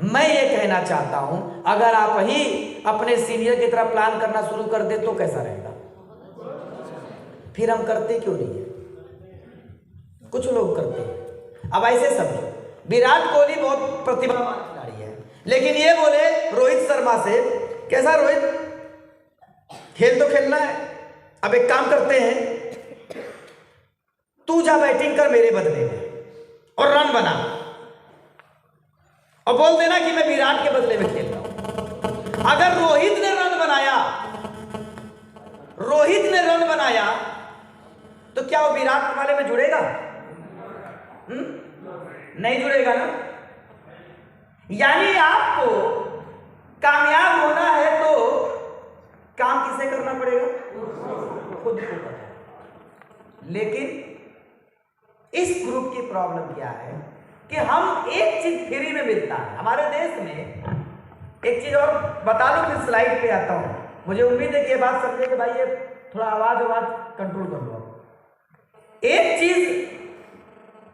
मैं ये कहना चाहता हूं अगर आप ही अपने सीनियर की तरह प्लान करना शुरू कर दे तो कैसा रहेगा? फिर हम करते क्यों नहीं है? कुछ लोग करते हैं। अब ऐसे समझो, विराट कोहली बहुत प्रतिभावान खिलाड़ी है, लेकिन ये बोले रोहित शर्मा से, कैसा रोहित, खेल तो खेलना है, अब एक काम करते हैं, तू जा बैटिंग कर मेरे बदले में और रन बना, और बोल देना कि मैं विराट के बदले में खेल रहा हूं। अगर रोहित ने रन बनाया तो क्या वो विराट वाले में जुड़ेगा? नहीं जुड़ेगा ना। यानी आपको कामयाब होना है तो काम किसे करना पड़ेगा? खुद को करना। लेकिन इस ग्रुप की प्रॉब्लम क्या है कि हम एक चीज फ्री में मिलता है हमारे देश में। एक चीज और बता दो फिर स्लाइड पे आता हूं। मुझे उम्मीद है कि ये बात समझे कि भाई ये थोड़ा आवाज कंट्रोल कर लो। एक चीज,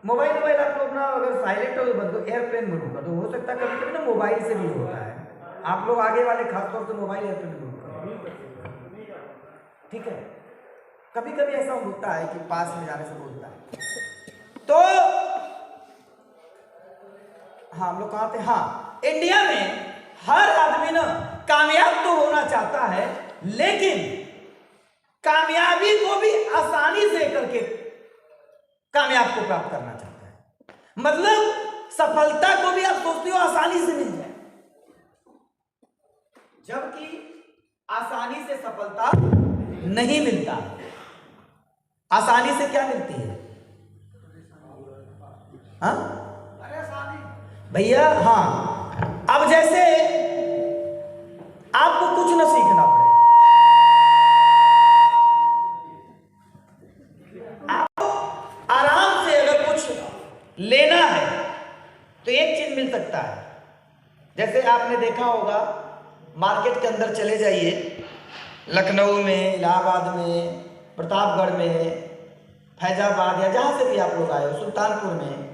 मोबाइल आप लोग ना अगर साइलेंट हो तो बंद, एयरप्लेन मोड कर दो। हो सकता है कभी कभी ना मोबाइल से भी होता है, आप लोग आगे वाले खासतौर से मोबाइल एयरप्लेन मोड करो, ठीक है? कभी कभी ऐसा होता है कि पास में जाने से बोलता है। तो हाँ, हम लोग कहाँ थे? हाँ, इंडिया में हर आदमी ना कामयाब तो होना चाहता है, लेकिन कामयाबी को भी आसानी से करके कामयाब को प्राप्त करना चाहता है। मतलब सफलता को भी आप सोचते हो आसानी से मिल जाए, जबकि आसानी से सफलता नहीं मिलता। आसानी से क्या मिलती है? हाँ भैया, हाँ। अब जैसे आपको कुछ न सीखना पड़ेगा, आपको आराम से अगर कुछ लेना है तो एक चीज मिल सकता है। जैसे आपने देखा होगा, मार्केट के अंदर चले जाइए, लखनऊ में, इलाहाबाद में, प्रतापगढ़ में, फैजाबाद या जहां से भी आप लोग आए हो, सुल्तानपुर में,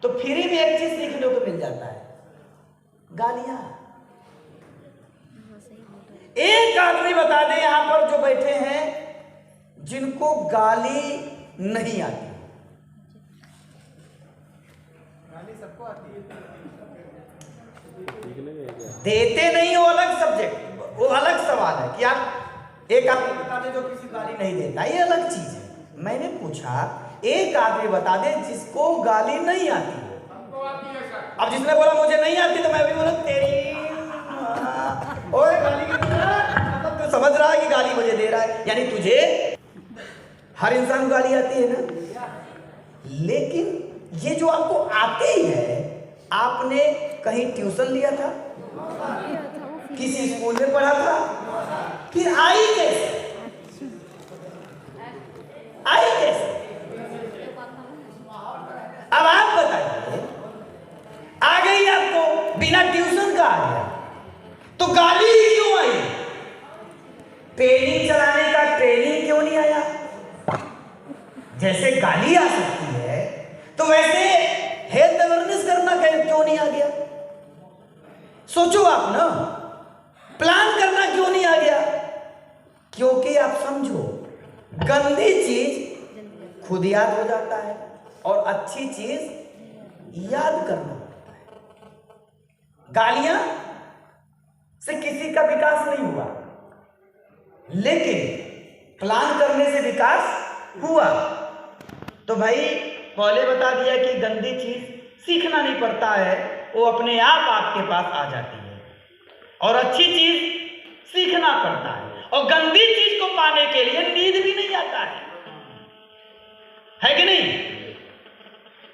तो फ्री में एक चीज सीखने को मिल जाता है, गालियां। एक आदमी बता दे यहां पर जो बैठे हैं जिनको गाली नहीं आती। गाली सबको आती है, देते नहीं, वो अलग सब्जेक्ट, वो अलग सवाल है कि आप एक आदमी बता दे जो किसी गाली नहीं देता, ये अलग चीज है। मैंने पूछा एक आदमी बता दे जिसको गाली नहीं आती। अब जिसने बोला मुझे नहीं आती तो मैं भी बोला तेरी ओए गाली की, मतलब तू समझ रहा है कि गाली मुझे दे रहा है, यानी तुझे हर इंसान को गाली आती है ना। लेकिन ये जो आपको आती है, आपने कहीं ट्यूशन लिया था, किसी स्कूल में पढ़ा था, फिर आई कैसे? आई कैसे? अब आप बताइए, आ गई आपको बिना ट्यूशन का आ गया तो गाली ही क्यों आई? पेनिंग चलाने का ट्रेनिंग क्यों नहीं आया? जैसे गाली आ सकती है तो वैसे हेल्थ अवेयरनेस करना क्यों नहीं आ गया? सोचो आप ना, प्लान करना क्यों नहीं आ गया? क्योंकि आप समझो, गंदी चीज खुद याद हो जाता है और अच्छी चीज याद करना पड़ता है। गालियां से किसी का विकास नहीं हुआ, लेकिन प्लान करने से विकास हुआ। तो भाई पहले बता दिया कि गंदी चीज सीखना नहीं पड़ता है, वो अपने आप आपके पास आ जाती है, और अच्छी चीज सीखना पड़ता है। और गंदी चीज को पाने के लिए नींद भी नहीं आता है कि नहीं?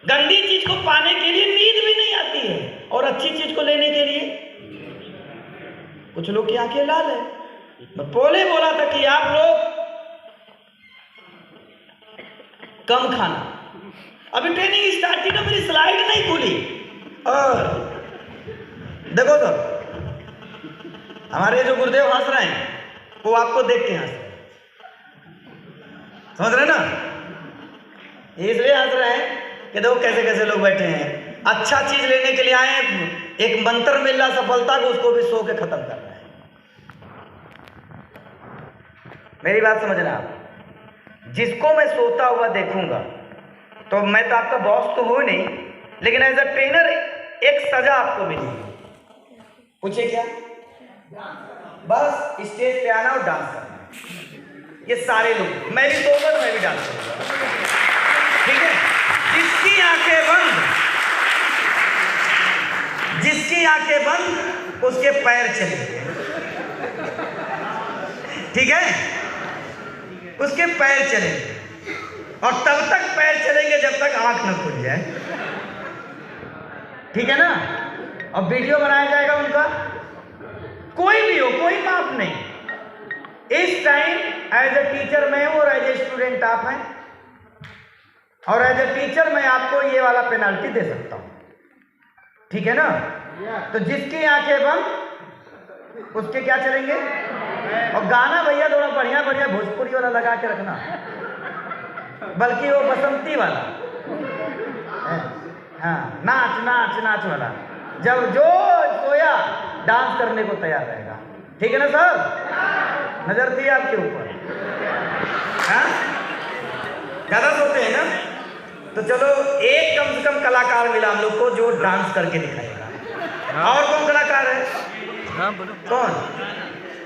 गंदी चीज को पाने के लिए नींद भी नहीं आती है, और अच्छी चीज को लेने के लिए कुछ लोग की आंखें लाल है। मैं पहले बोला था कि आप लोग कम खाना। अभी ट्रेनिंग स्टार्ट की तो मेरी स्लाइड नहीं खुली, और देखो तो हमारे जो गुरुदेव हंस रहे हैं वो आपको देख के हंस रहे, समझ रहे ना? इसलिए हंस रहे हैं कि देखो कैसे कैसे लोग बैठे हैं, अच्छा चीज लेने के लिए आए, एक मंत्र मिल रहा सफलता को, उसको भी सो के खत्म कर रहे हैं। मेरी बात समझना आप, जिसको मैं सोता हुआ देखूंगा, तो मैं तो आपका बॉस तो हो नहीं, लेकिन एज अ ट्रेनर एक सजा आपको मिलेगी। पूछे क्या? बस स्टेज पे आना और डांस करना। ये सारे लोग, मैं भी सोकर मैं भी डांस करूंगा, ठीक है? जिसकी आंखें बंद उसके पैर चलेंगे, ठीक है? उसके पैर चलेंगे, और तब तक पैर चलेंगे जब तक आंख न खुल जाए, ठीक है ना? और वीडियो बनाया जाएगा उनका, कोई भी हो, कोई माफ नहीं। इस टाइम एज ए टीचर मैं हूं और एज ए स्टूडेंट आप हैं, और एज ए टीचर मैं आपको ये वाला पेनाल्टी दे सकता हूं, ठीक है ना? तो जिसकी आंखें बंद उसके क्या चलेंगे? और गाना भैया थोड़ा बढ़िया बढ़िया भोजपुरी वाला लगा के रखना, बल्कि वो बसंती वाला, हाँ, नाच नाच नाच वाला, जब जो सोया डांस करने को तैयार रहेगा, ठीक है ना सर? नजर थी आपके ऊपर, हाँ? ज्यादा सोते हैं ना? तो चलो एक कम से कम कलाकार मिला हम लोग को जो डांस करके दिखाएगा। और कौन कलाकार है? हाँ बोलो। कौन?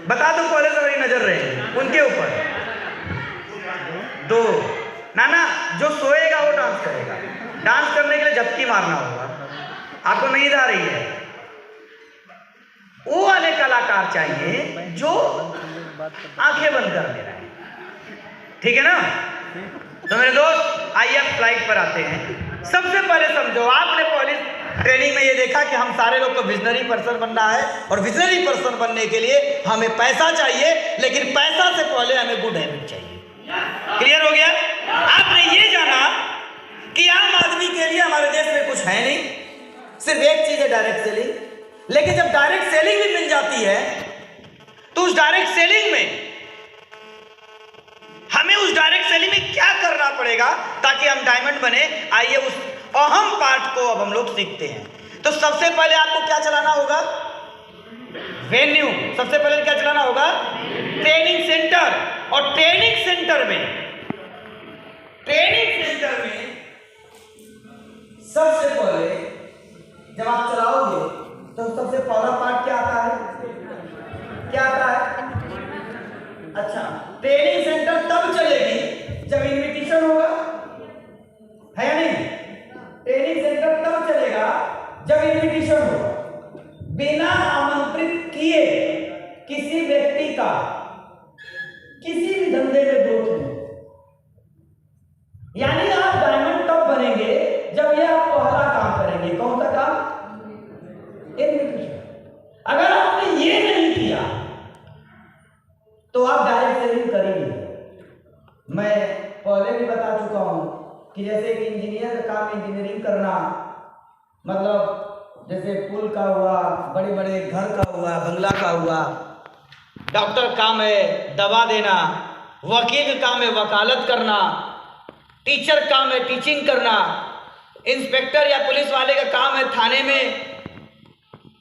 बता दो, पहले से मेरी नजर रहे उनके ऊपर। दो ना, जो सोएगा वो डांस करेगा। डांस करने के लिए झपकी मारना होगा, आपको नींद आ रही है, वो वाले कलाकार चाहिए जो आंखें बंद कर ले रहे हैं, ठीक है ना? तो मेरे दोस्त आइए अब फ्लाइट पर आते हैं। सबसे पहले समझो, आपने पुलिस ट्रेनिंग में ये देखा कि हम सारे लोग को विजनरी पर्सन बनना है, और विजनरी पर्सन बनने के लिए हमें पैसा चाहिए, लेकिन पैसा से पहले हमें गुड हैबिट चाहिए। क्लियर हो गया? आपने ये जाना कि आम आदमी के लिए हमारे देश में कुछ है नहीं, सिर्फ एक चीज है, डायरेक्ट सेलिंग। लेकिन जब डायरेक्ट सेलिंग भी मिल जाती है, तो उस डायरेक्ट सेलिंग में हमें उस डायरेक्ट सेलिंग में क्या करना पड़ेगा ताकि हम डायमंड बने? आइए उस अहम पार्ट को अब हम लोग सीखते हैं। तो सबसे पहले आपको क्या चलाना होगा? वेन्यू। सबसे पहले क्या चलाना होगा? Training centre. और ट्रेनिंग सेंटर में सबसे पहले जब आप चलाओगे तो सबसे पहला पार्ट क्या आता है? क्या आता है? अच्छा, ट्रेनिंग सेंटर तब चलेगी जब इनविटेशन होगा, है या नहीं? ट्रेनिंग सेंटर तब चलेगा जब इनविटेशन होगा। बिना आमंत्रित किए किसी व्यक्ति का किसी भी धंधे में ग्रोथ नहीं। यानी आप डायमंड तब बनेंगे जब ये आप पहला काम करेंगे। कौन सा काम? इनविटेशन। अगर आपने ये नहीं किया तो आप डायरेक्ट सेलिंग करेंगे। मैं पहले भी बता चुका हूं कि जैसे एक इंजीनियर का काम इंजीनियरिंग करना, मतलब जैसे पुल का हुआ, बड़े बड़े घर का हुआ, बंगला का हुआ। डॉक्टर काम है दवा देना, वकील काम है वकालत करना, टीचर काम है टीचिंग करना, इंस्पेक्टर या पुलिस वाले का काम है थाने में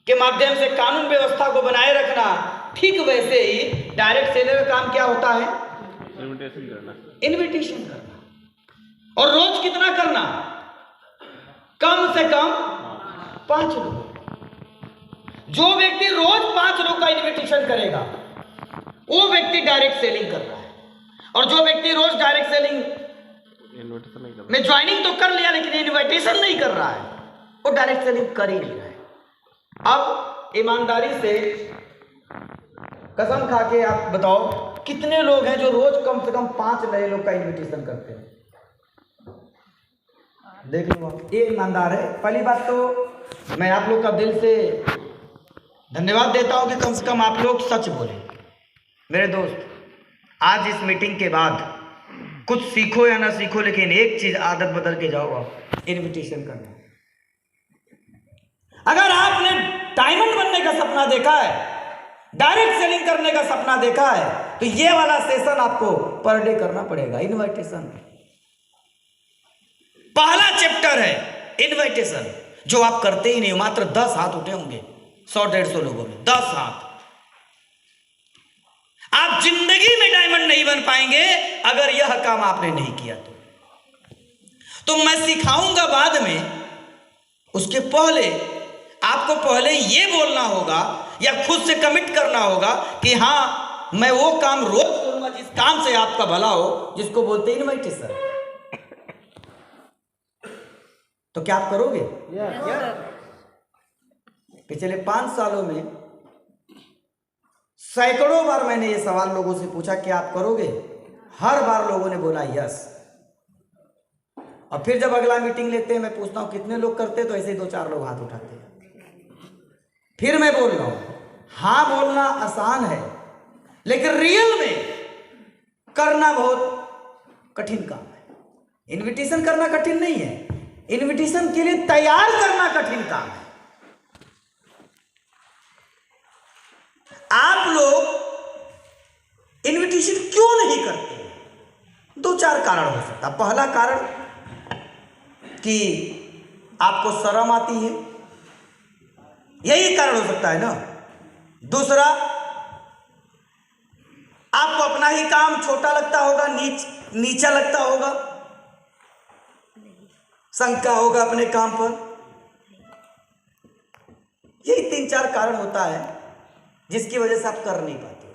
के माध्यम से कानून व्यवस्था को बनाए रखना। ठीक वैसे ही डायरेक्ट सेलर का काम क्या होता है? इनविटेशन करना। और रोज कितना करना? कम से कम 5 लोग। जो व्यक्ति रोज 5 लोग का इनविटेशन करेगा वो व्यक्ति डायरेक्ट सेलिंग कर रहा है। और जो व्यक्ति रोज डायरेक्ट सेलिंग में ज्वाइनिंग तो कर लिया लेकिन इनविटेशन नहीं कर रहा है, वो डायरेक्ट सेलिंग कर ही नहीं रहा है। अब ईमानदारी से कसम खा के आप बताओ कितने लोग हैं जो रोज कम से कम 5 नए लोग का इनविटेशन करते हैं? देख लो आप, ये ईमानदार है। पहली बात तो मैं आप लोग का दिल से धन्यवाद देता हूँ कि कम से कम आप लोग सच बोले। मेरे दोस्त, आज इस मीटिंग के बाद कुछ सीखो या ना सीखो, लेकिन एक चीज आदत बदल के जाओ आप, इनविटेशन करना। अगर आपने डायमंड बनने का सपना देखा है, डायरेक्ट सेलिंग करने का सपना देखा है, तो ये वाला सेशन आपको पर डे करना पड़ेगा। इनविटेशन पहला चैप्टर है, इनविटेशन, जो आप करते ही नहीं। मात्र 10 हाथ उठे होंगे 100-150 लोगों में, 10 हाथ। आप जिंदगी में डायमंड नहीं बन पाएंगे अगर यह काम आपने नहीं किया तो मैं सिखाऊंगा बाद में। उसके पहले आपको पहले यह बोलना होगा या खुद से कमिट करना होगा कि हां मैं वो काम रोज करूंगा जिस काम से आपका भला हो, जिसको बोलते हैं इनविटेशन। तो क्या आप करोगे? पिछले 5 सालों में सैकड़ों बार मैंने ये सवाल लोगों से पूछा कि आप करोगे? हर बार लोगों ने बोला यस। और फिर जब अगला मीटिंग लेते हैं, मैं पूछता हूं कितने लोग करते, तो ऐसे ही 2-4 लोग हाथ उठाते हैं। फिर मैं बोल रहा हूं, हां बोलना आसान है, लेकिन रियल में करना बहुत कठिन काम है। इनविटेशन करना कठिन नहीं है, इनविटेशन के लिए तैयार करना कठिन काम है। आप लोग इनविटेशन क्यों नहीं करते? 2-4 कारण हो सकता। पहला कारण कि आपको शर्म आती है, यही कारण हो सकता है ना। दूसरा, आपको अपना ही काम छोटा लगता होगा, नीचा लगता होगा, शंका होगा अपने काम पर। यही 3-4 कारण होता है जिसकी वजह से आप कर नहीं पाते।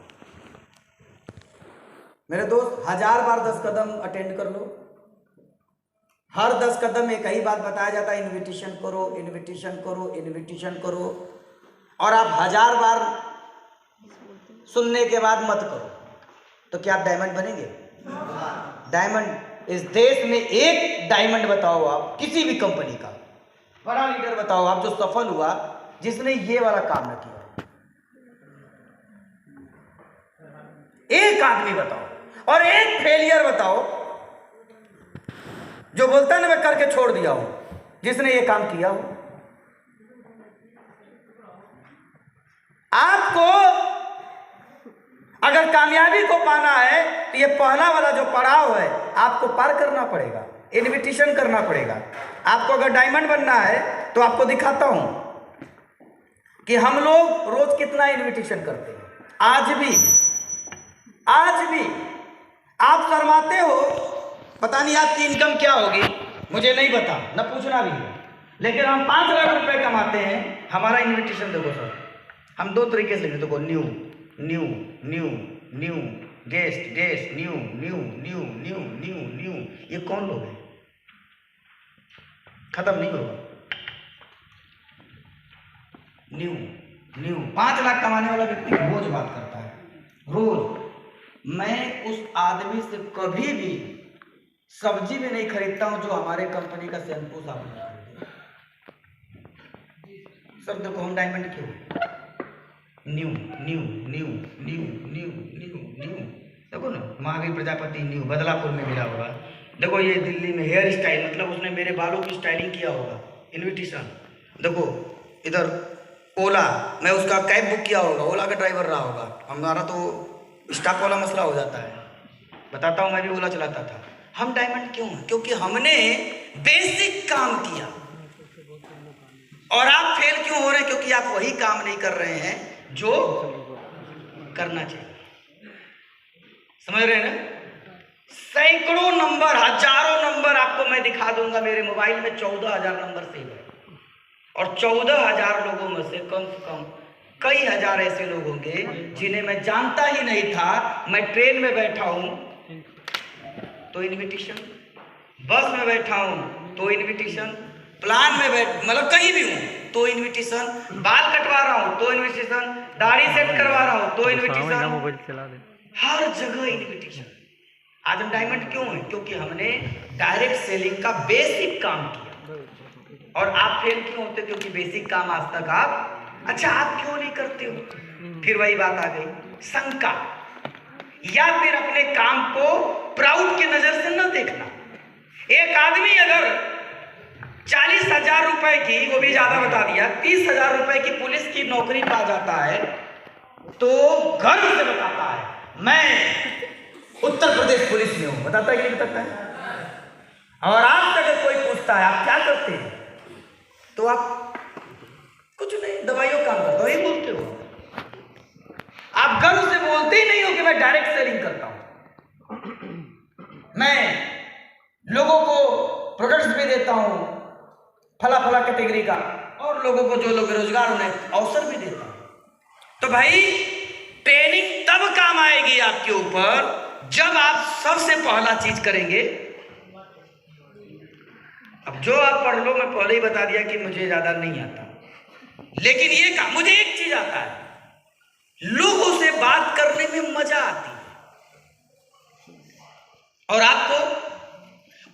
मेरे दोस्त, 1000 बार 10 कदम अटेंड कर लो, हर 10 कदम एक ही बात बताया जाता है, इनविटेशन करो, इनविटेशन करो, इनविटेशन करो। और आप 1000 बार सुनने के बाद मत करो, तो क्या आप डायमंड बनेंगे? डायमंड, इस देश में एक डायमंड बताओ आप, किसी भी कंपनी का बड़ा लीडर बताओ आप, जो सफल हुआ, जिसने ये वाला काम न किया। एक आदमी बताओ, और एक फेलियर बताओ जो बोलता है ना मैं करके छोड़ दिया हूं, जिसने ये काम किया हो। आपको अगर कामयाबी को पाना है तो ये पहला वाला जो पड़ाव है आपको पार करना पड़ेगा, इनविटेशन करना पड़ेगा। आपको अगर डायमंड बनना है तो आपको दिखाता हूं कि हम लोग रोज कितना इनविटेशन करते हैं। आज भी आप शर्माते हो, पता नहीं आपकी इनकम क्या होगी, मुझे नहीं पता, न पूछना भी है, लेकिन हम 5 लाख रुपए कमाते हैं। हमारा इनविटेशन देखो सर, हम 2 तरीके से लिखते, देखो new new new new, guest guest, new new new new new new. ये कौन लोग हैं? खत्म नहीं होगा। न्यू न्यू, 5 लाख कमाने वाला व्यक्ति रोज बात करता है, रोज। मैं उस आदमी से कभी भी सब्जी भी नहीं खरीदता हूं जो हमारे कंपनी का शैम्पू साबुन खरीदे। सर देखो हम डायमंड क्यों? New new new new new new new. देखो ना, महावीर प्रजापति न्यू, बदलापुर में मिला होगा। देखो ये दिल्ली में हेयर स्टाइल, मतलब उसने मेरे बालों की स्टाइलिंग किया होगा, इनविटेशन। देखो इधर ओला, मैं उसका कैब बुक किया होगा, ओला का ड्राइवर रहा होगा। हमारा तो स्टाफ वाला मसला हो जाता है, बताता हूँ, मैं भी ओला चलाता था। हम डायमंड क्यों हैं? क्योंकि हमने बेसिक काम किया। और आप फेल क्यों हो रहे हैं? क्योंकि आप वही काम नहीं कर रहे हैं जो करना चाहिए। समझ रहे हैं ना? सैकड़ों नंबर, हजारों नंबर आपको मैं दिखा दूंगा। मेरे मोबाइल में 14,000 नंबर सेव है, और 14,000 लोगों में से कम कई हजार ऐसे लोग होंगे जिन्हें मैं जानता ही नहीं था। मैं ट्रेन में बैठा हूं तो इनविटेशन, बस में बैठा हूं तो इनविटेशन, प्लान में मतलब कहीं भी हूं तो इनविटेशन, बाल कटवा रहा हूं तो इनविटेशन, दाढ़ी सेट करवा रहा हूं तो इनविटेशन, हर जगह इनविटेशन। आज हम डायमंड क्यों हैं? क्योंकि हमने डायरेक्ट सेलिंग का बेसिक काम किया। और आप फेल क्यों होते? क्योंकि बेसिक काम आज तक आप क्यों नहीं करते हो? फिर वही बात आ गई, शंका, या फिर अपने काम को प्राउड की नजर से न देखना। एक आदमी अगर 40,000 रुपए की, वो भी ज्यादा बता दिया, 30,000 रुपए की पुलिस की नौकरी पा जाता है तो गर्व से बताता है मैं उत्तर प्रदेश पुलिस में हूं। बताता है कि नहीं बताता है? और आपसे अगर कोई पूछता है आप क्या करते हैं, तो आप कुछ नहीं, दवाइयों काम करता हो, ये बोलते हो। आप गर्व से बोलते ही नहीं हो कि मैं डायरेक्ट सेलिंग करता हूं, मैं लोगों को प्रोडक्ट्स भी देता हूं फला फला कैटेगरी का, और लोगों को जो लोग रोजगार उन्हें अवसर भी देता हूं। तो भाई ट्रेनिंग तब काम आएगी आपके ऊपर जब आप सबसे पहला चीज करेंगे। अब जो आप पढ़ लो, मैं पहले ही बता दिया कि मुझे ज्यादा नहीं आता, लेकिन ये काम मुझे एक चीज आता है, लोगों से बात करने में मजा आती है। और आपको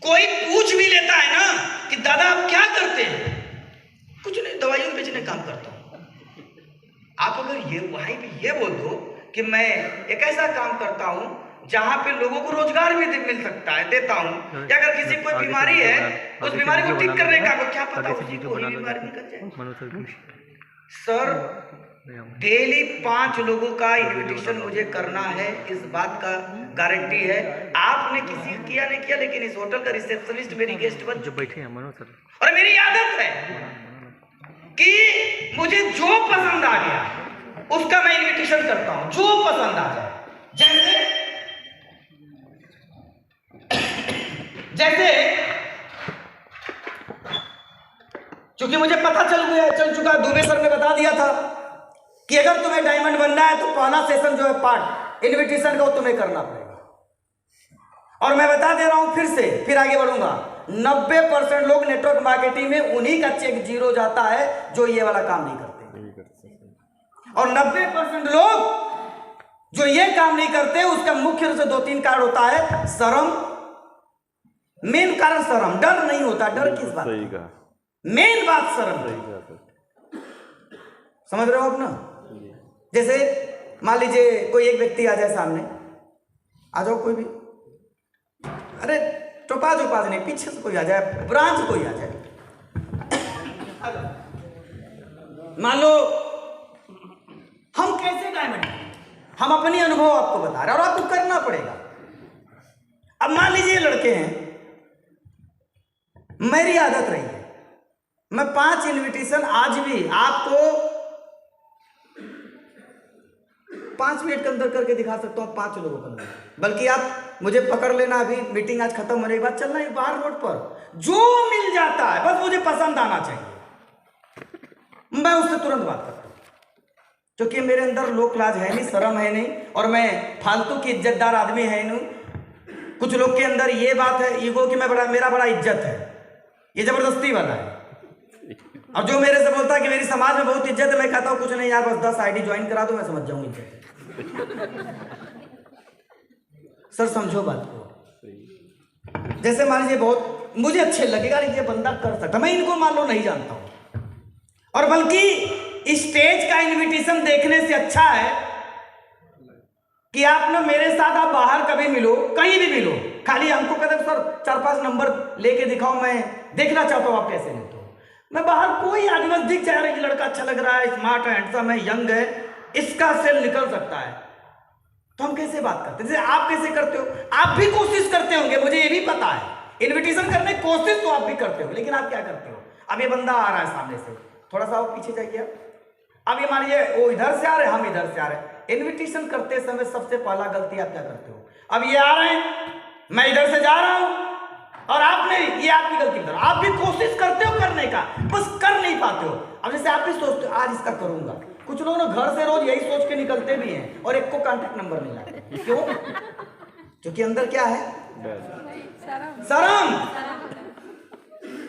कोई पूछ भी लेता है ना कि दादा आप क्या करते हैं, कुछ नहीं, दवाइयां बेचने काम करता हूं। आप अगर ये वहीं भी ये बोल दो कि मैं एक ऐसा काम करता हूं जहां पे लोगों को रोजगार भी मिल सकता है, देता हूं, या अगर किसी कोई बीमारी है उस बीमारी को ठीक करने का, क्या पता उसी को ही बीमारी निकल जाए। सर डेली 5 लोगों का इन्विटेशन मुझे करना है, इस बात का गारंटी है। आपने किसी किया नहीं किया, लेकिन इस होटल का रिसेप्शनिस्ट मेरी गेस्ट बन जो बैठे हैं मनोज सर, और मेरी आदत है कि मुझे जो पसंद आ गया उसका मैं इन्विटेशन करता हूं, जो पसंद आ जाए। जैसे क्योंकि मुझे पता चल चुका, दुबे सर ने बता दिया था कि अगर तुम्हें डायमंड बनना है तो पहला सेशन जो है पार्ट इन्विटेशन का वो तुम्हें करना पड़ेगा। और मैं बता दे रहा हूं फिर से, फिर आगे बढ़ूंगा, 90% लोग नेटवर्क मार्केटिंग में उन्हीं का चेक जीरो जाता है जो ये वाला काम नहीं करते, और 90% लोग जो ये काम नहीं करते उसका मुख्य रूप से 2-3 कारण होता है। शर्म, मेन कारण शर्म, डर नहीं होता। डर किस बात का? मेन बात शर्म। समझ रहे हो आप ना? जैसे मान लीजिए कोई एक व्यक्ति आ जाए सामने, आ जाओ कोई भी, अरे टोपाज नहीं, पीछे से कोई आ जाए, ब्रांच कोई आ जाए, मान लो हम कैसे डायमंड, हम अपनी अनुभव आपको बता रहे हैं और आपको करना पड़ेगा। अब मान लीजिए लड़के हैं, मेरी आदत रही है मैं 5 इन्विटेशन आज भी आपको 5 मिनट के अंदर करके दिखा सकता हूं, 5 लोगों के अंदर। बल्कि आप मुझे पकड़ लेना, अभी मीटिंग आज खत्म होने के बाद चलना है बाहर रोड पर, जो मिल जाता है बस मुझे पसंद आना चाहिए, मैं उससे तुरंत बात करता हूं। क्योंकि मेरे अंदर लोक लाज है नहीं, शर्म है नहीं, और मैं फालतू की इज्जतदार आदमी है नहीं। कुछ लोग के अंदर ये बात है ईगो की मेरा बड़ा इज्जत है, ये जबरदस्ती वाला है। अब जो मेरे से बोलता है कि मेरी समाज में बहुत इज्जत है, मैं कहता हूं कुछ नहीं यार, बस 10 आईडी ज्वाइन करा दो, मैं समझ जाऊंगी इज्जत। सर समझो बात को। जैसे मान लीजिए बहुत मुझे अच्छे लगेगा, ये बंदा कर सकता, मैं इनको मान लो नहीं जानता हूं, और बल्कि स्टेज का इन्विटेशन देखने से अच्छा है कि आप ना मेरे साथ आप बाहर कभी मिलो, कहीं भी मिलो, खाली हमको कहते सर 4-5 नंबर लेके दिखाओ, मैं देखना चाहता हूं आप कैसे लेते हो। मैं बाहर कोई आदमी बस दिख जाए, ये लड़का अच्छा लग रहा है, स्मार्ट है, हैंडसम है, यंग है, इसका सेल निकल सकता है, तो हम कैसे बात करते हैं? जैसे आप कैसे करते हो, आप भी कोशिश करते होंगे, मुझे ये भी पता है, इन्विटेशन करने की कोशिश तो आप भी करते हो, लेकिन आप क्या करते हो? अब ये बंदा आ रहा है सामने से, थोड़ा सा आप पीछे जाइए, अब ये मान लीजिए वो इधर से आ रहे हैं, हम इधर से आ रहे हैं। इन्विटेशन करते समय सबसे पहला गलती आप क्या करते हो? अब ये आ रहे हैं, मैं इधर से जा रहा हूं, और आपने, ये आपकी गलती है, आप भी कोशिश करते हो करने का, बस कर नहीं पाते हो। अब जैसे आप भी सोचते हो आज इसका करूंगा, कुछ लोग ना घर से रोज यही सोच के निकलते भी हैं और एक को कांटेक्ट नंबर नहीं लाते। क्यों? क्योंकि अंदर क्या है? शर्म।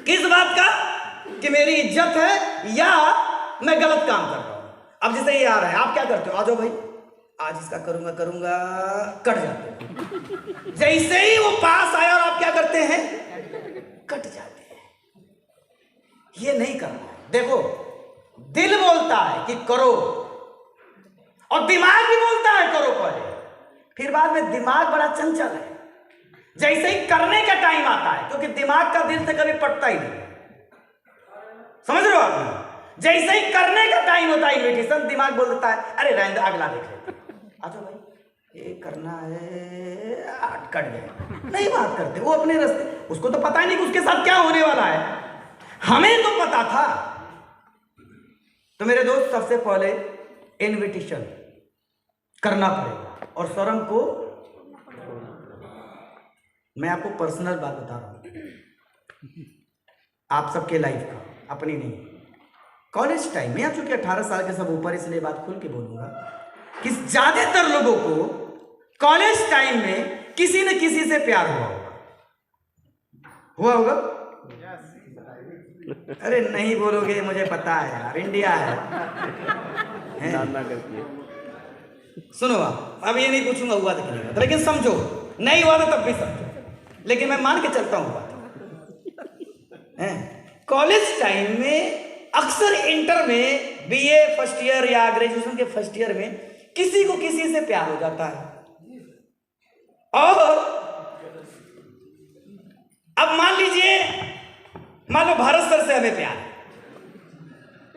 किस बात का? कि मेरी इज्जत है या मैं गलत काम कर रहा हूं। अब जैसे ये आ रहा है, आप क्या करते हो? आ जाओ भाई, आज इसका करूंगा करूंगा, कट जाते हैं। जैसे ही वो पास आया और आप क्या करते हैं, कट जाते हैं। ये नहीं करना। देखो, दिल बोलता है कि करो और दिमाग भी बोलता है करो पहले, फिर बाद में दिमाग बड़ा चंचल है। जैसे ही करने का टाइम आता है, क्योंकि दिमाग का दिल से कभी पटता ही नहीं, समझ रहे हो आप? जैसे ही करने का टाइम होता है इन्विटेशन, दिमाग बोल देता है अरे रहने दो, अगला देख लेते, अच्छा भाई ये करना है, कट गए, नहीं बात करते वो अपने रास्ते। उसको तो पता ही नहीं कि उसके साथ क्या होने वाला है, हमें तो पता था। तो मेरे दोस्त, सबसे पहले इन्विटेशन करना पड़ेगा और शर्म को, मैं आपको पर्सनल बात बता रहा हूं, आप सबके लाइफ का, अपनी नहीं। कॉलेज टाइम में, चूंकि 18 साल के सब ऊपर, इसलिए बात खुल के बोलूंगा कि ज्यादातर लोगों को कॉलेज टाइम में किसी न किसी से प्यार हुआ होगा। अरे नहीं बोलोगे, मुझे पता है यार, इंडिया है। सुनो, अब ये नहीं पूछूंगा हुआ तो नहीं हुआ, लेकिन समझो, नहीं हुआ तो तब भी समझो, लेकिन मैं मान के चलता हूं बात। कॉलेज टाइम में अक्सर इंटर में, बीए फर्स्ट ईयर या ग्रेजुएशन के फर्स्ट ईयर में किसी को किसी से प्यार हो जाता है। और अब मान लीजिए, मान लो भारत सर से हमें प्यार,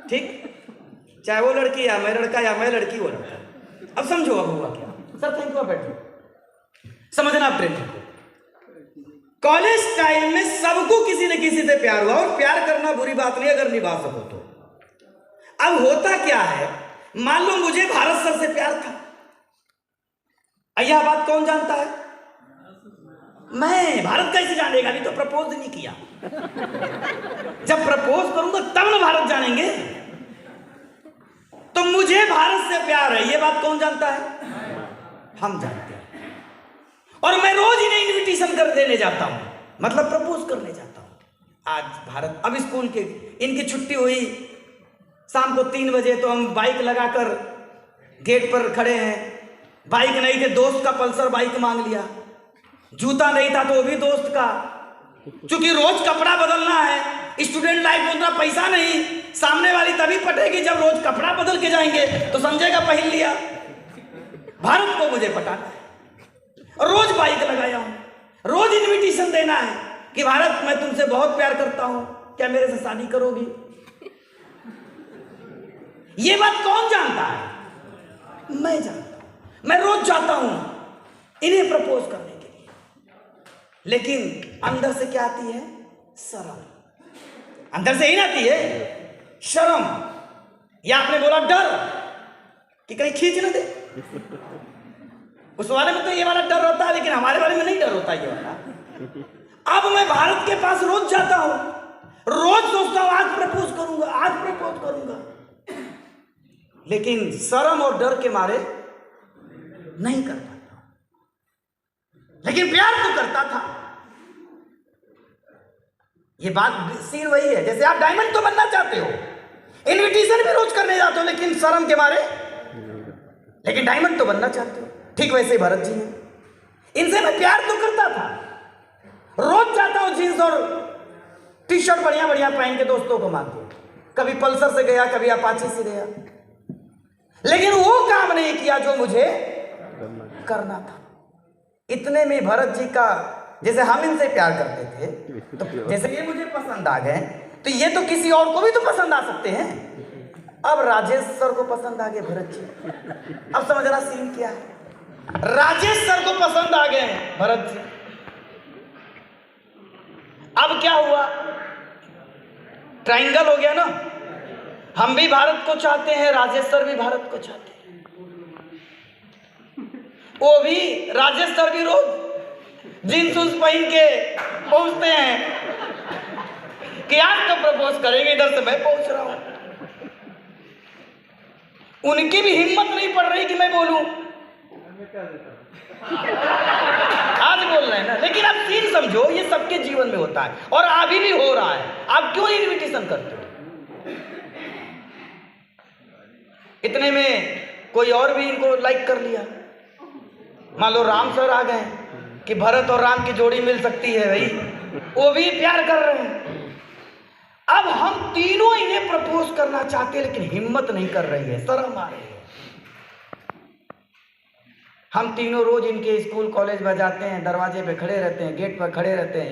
ठीक, चाहे वो लड़की या मैं लड़का या मैं लड़की वो लड़का। अब समझो अब हुआ क्या। सर थैंक यू, बैठो, समझना आप ट्रेंड को। कॉलेज टाइम में सबको किसी न किसी से प्यार हुआ, और प्यार करना बुरी बात नहीं अगर निभा सको तो। अब होता क्या है, मान लो मुझे भारत सर से प्यार था, यह बात कौन जानता है? मैं। भारत कैसे जानेगा, अभी तो प्रपोज नहीं किया। जब प्रपोज करूंगा तब ना भारत जानेंगे। तो मुझे भारत से प्यार है, यह बात कौन जानता है? हम जानते हैं। और मैं रोज इन्हें इन्विटेशन कर देने जाता हूं, मतलब प्रपोज करने जाता हूं। आज भारत, अब स्कूल के इनकी छुट्टी हुई शाम को 3 बजे, तो हम बाइक लगाकर गेट पर खड़े हैं। बाइक नहीं थे, दोस्त का पल्सर बाइक मांग लिया। जूता नहीं था तो वो भी दोस्त का, क्योंकि रोज कपड़ा बदलना है। स्टूडेंट लाइफ में उतना पैसा नहीं, सामने वाली तभी पटेगी जब रोज कपड़ा बदल के जाएंगे, तो समझेगा पहन लिया। भारत को मुझे पटाना है, रोज बाइक लगाया हूं, रोज इन्विटेशन देना है कि भारत मैं तुमसे बहुत प्यार करता हूं, क्या मेरे से शादी करोगी? ये बात कौन जानता है? मैं जानता हूं। मैं रोज जाता हूं इन्हें प्रपोज करने के लिए, लेकिन अंदर से क्या आती है? शर्म। अंदर से ही ना आती है शर्म, या आपने बोला डर कि कहीं खींच ना दे। उस वाले में तो ये वाला डर होता है, लेकिन हमारे वाले में नहीं डर होता ये वाला। अब मैं भारत के पास रोज जाता हूं, रोज सोचता हूं आज प्रपोज करूंगा, आज प्रपोज करूंगा, लेकिन शर्म और डर के मारे नहीं कर पाता। लेकिन प्यार तो करता था। ये बात सीन वही है, जैसे आप डायमंड तो बनना चाहते हो, इन्विटेशन भी रोज करने जाते हो, लेकिन शर्म के मारे, लेकिन डायमंड तो बनना चाहते हो। ठीक वैसे ही भरत जी हैं, इनसे मैं प्यार तो करता था, रोज जाता हूं जींस और टी शर्ट बढ़िया बढ़िया पहन के दोस्तों को मांगते, कभी पल्सर से गया, कभी अपाची से गया, लेकिन वो काम नहीं किया जो मुझे करना था। इतने में भरत जी का, जैसे हम इनसे प्यार करते थे, तो जैसे ये मुझे पसंद आ गए, तो ये तो किसी और को भी तो पसंद आ सकते हैं। अब राजेश सर को पसंद आ गए भरत जी। अब समझना सीन क्या है, राजेश सर को पसंद आ गए भरत जी। अब क्या हुआ, ट्रायंगल हो गया ना। हम भी भारत को चाहते हैं, राजेश सर भी भारत को चाहते हैं। वो भी, राजेश सर भी रोज जींस उस पहन के पहुंचते हैं कि आज तो प्रपोज करेंगे, इधर से मैं पहुंच रहा हूं। उनकी भी हिम्मत नहीं पड़ रही कि मैं बोलूं, आज बोल रहे हैं ना। लेकिन आप सीन समझो, ये सबके जीवन में होता है और अभी भी हो रहा है। आप क्यों इन्विटेशन करते हो? इतने में कोई और भी इनको लाइक कर लिया। मान लो राम सर आ गए कि भरत और राम की जोड़ी मिल सकती है भाई, वो भी प्यार कर रहे हैं। अब हम तीनों इन्हें प्रपोज करना चाहते हैं लेकिन हिम्मत नहीं कर रही है, शर्म आ रही है। हम तीनों रोज इनके स्कूल कॉलेज में जाते हैं, दरवाजे पे खड़े रहते हैं, गेट पर खड़े रहते हैं।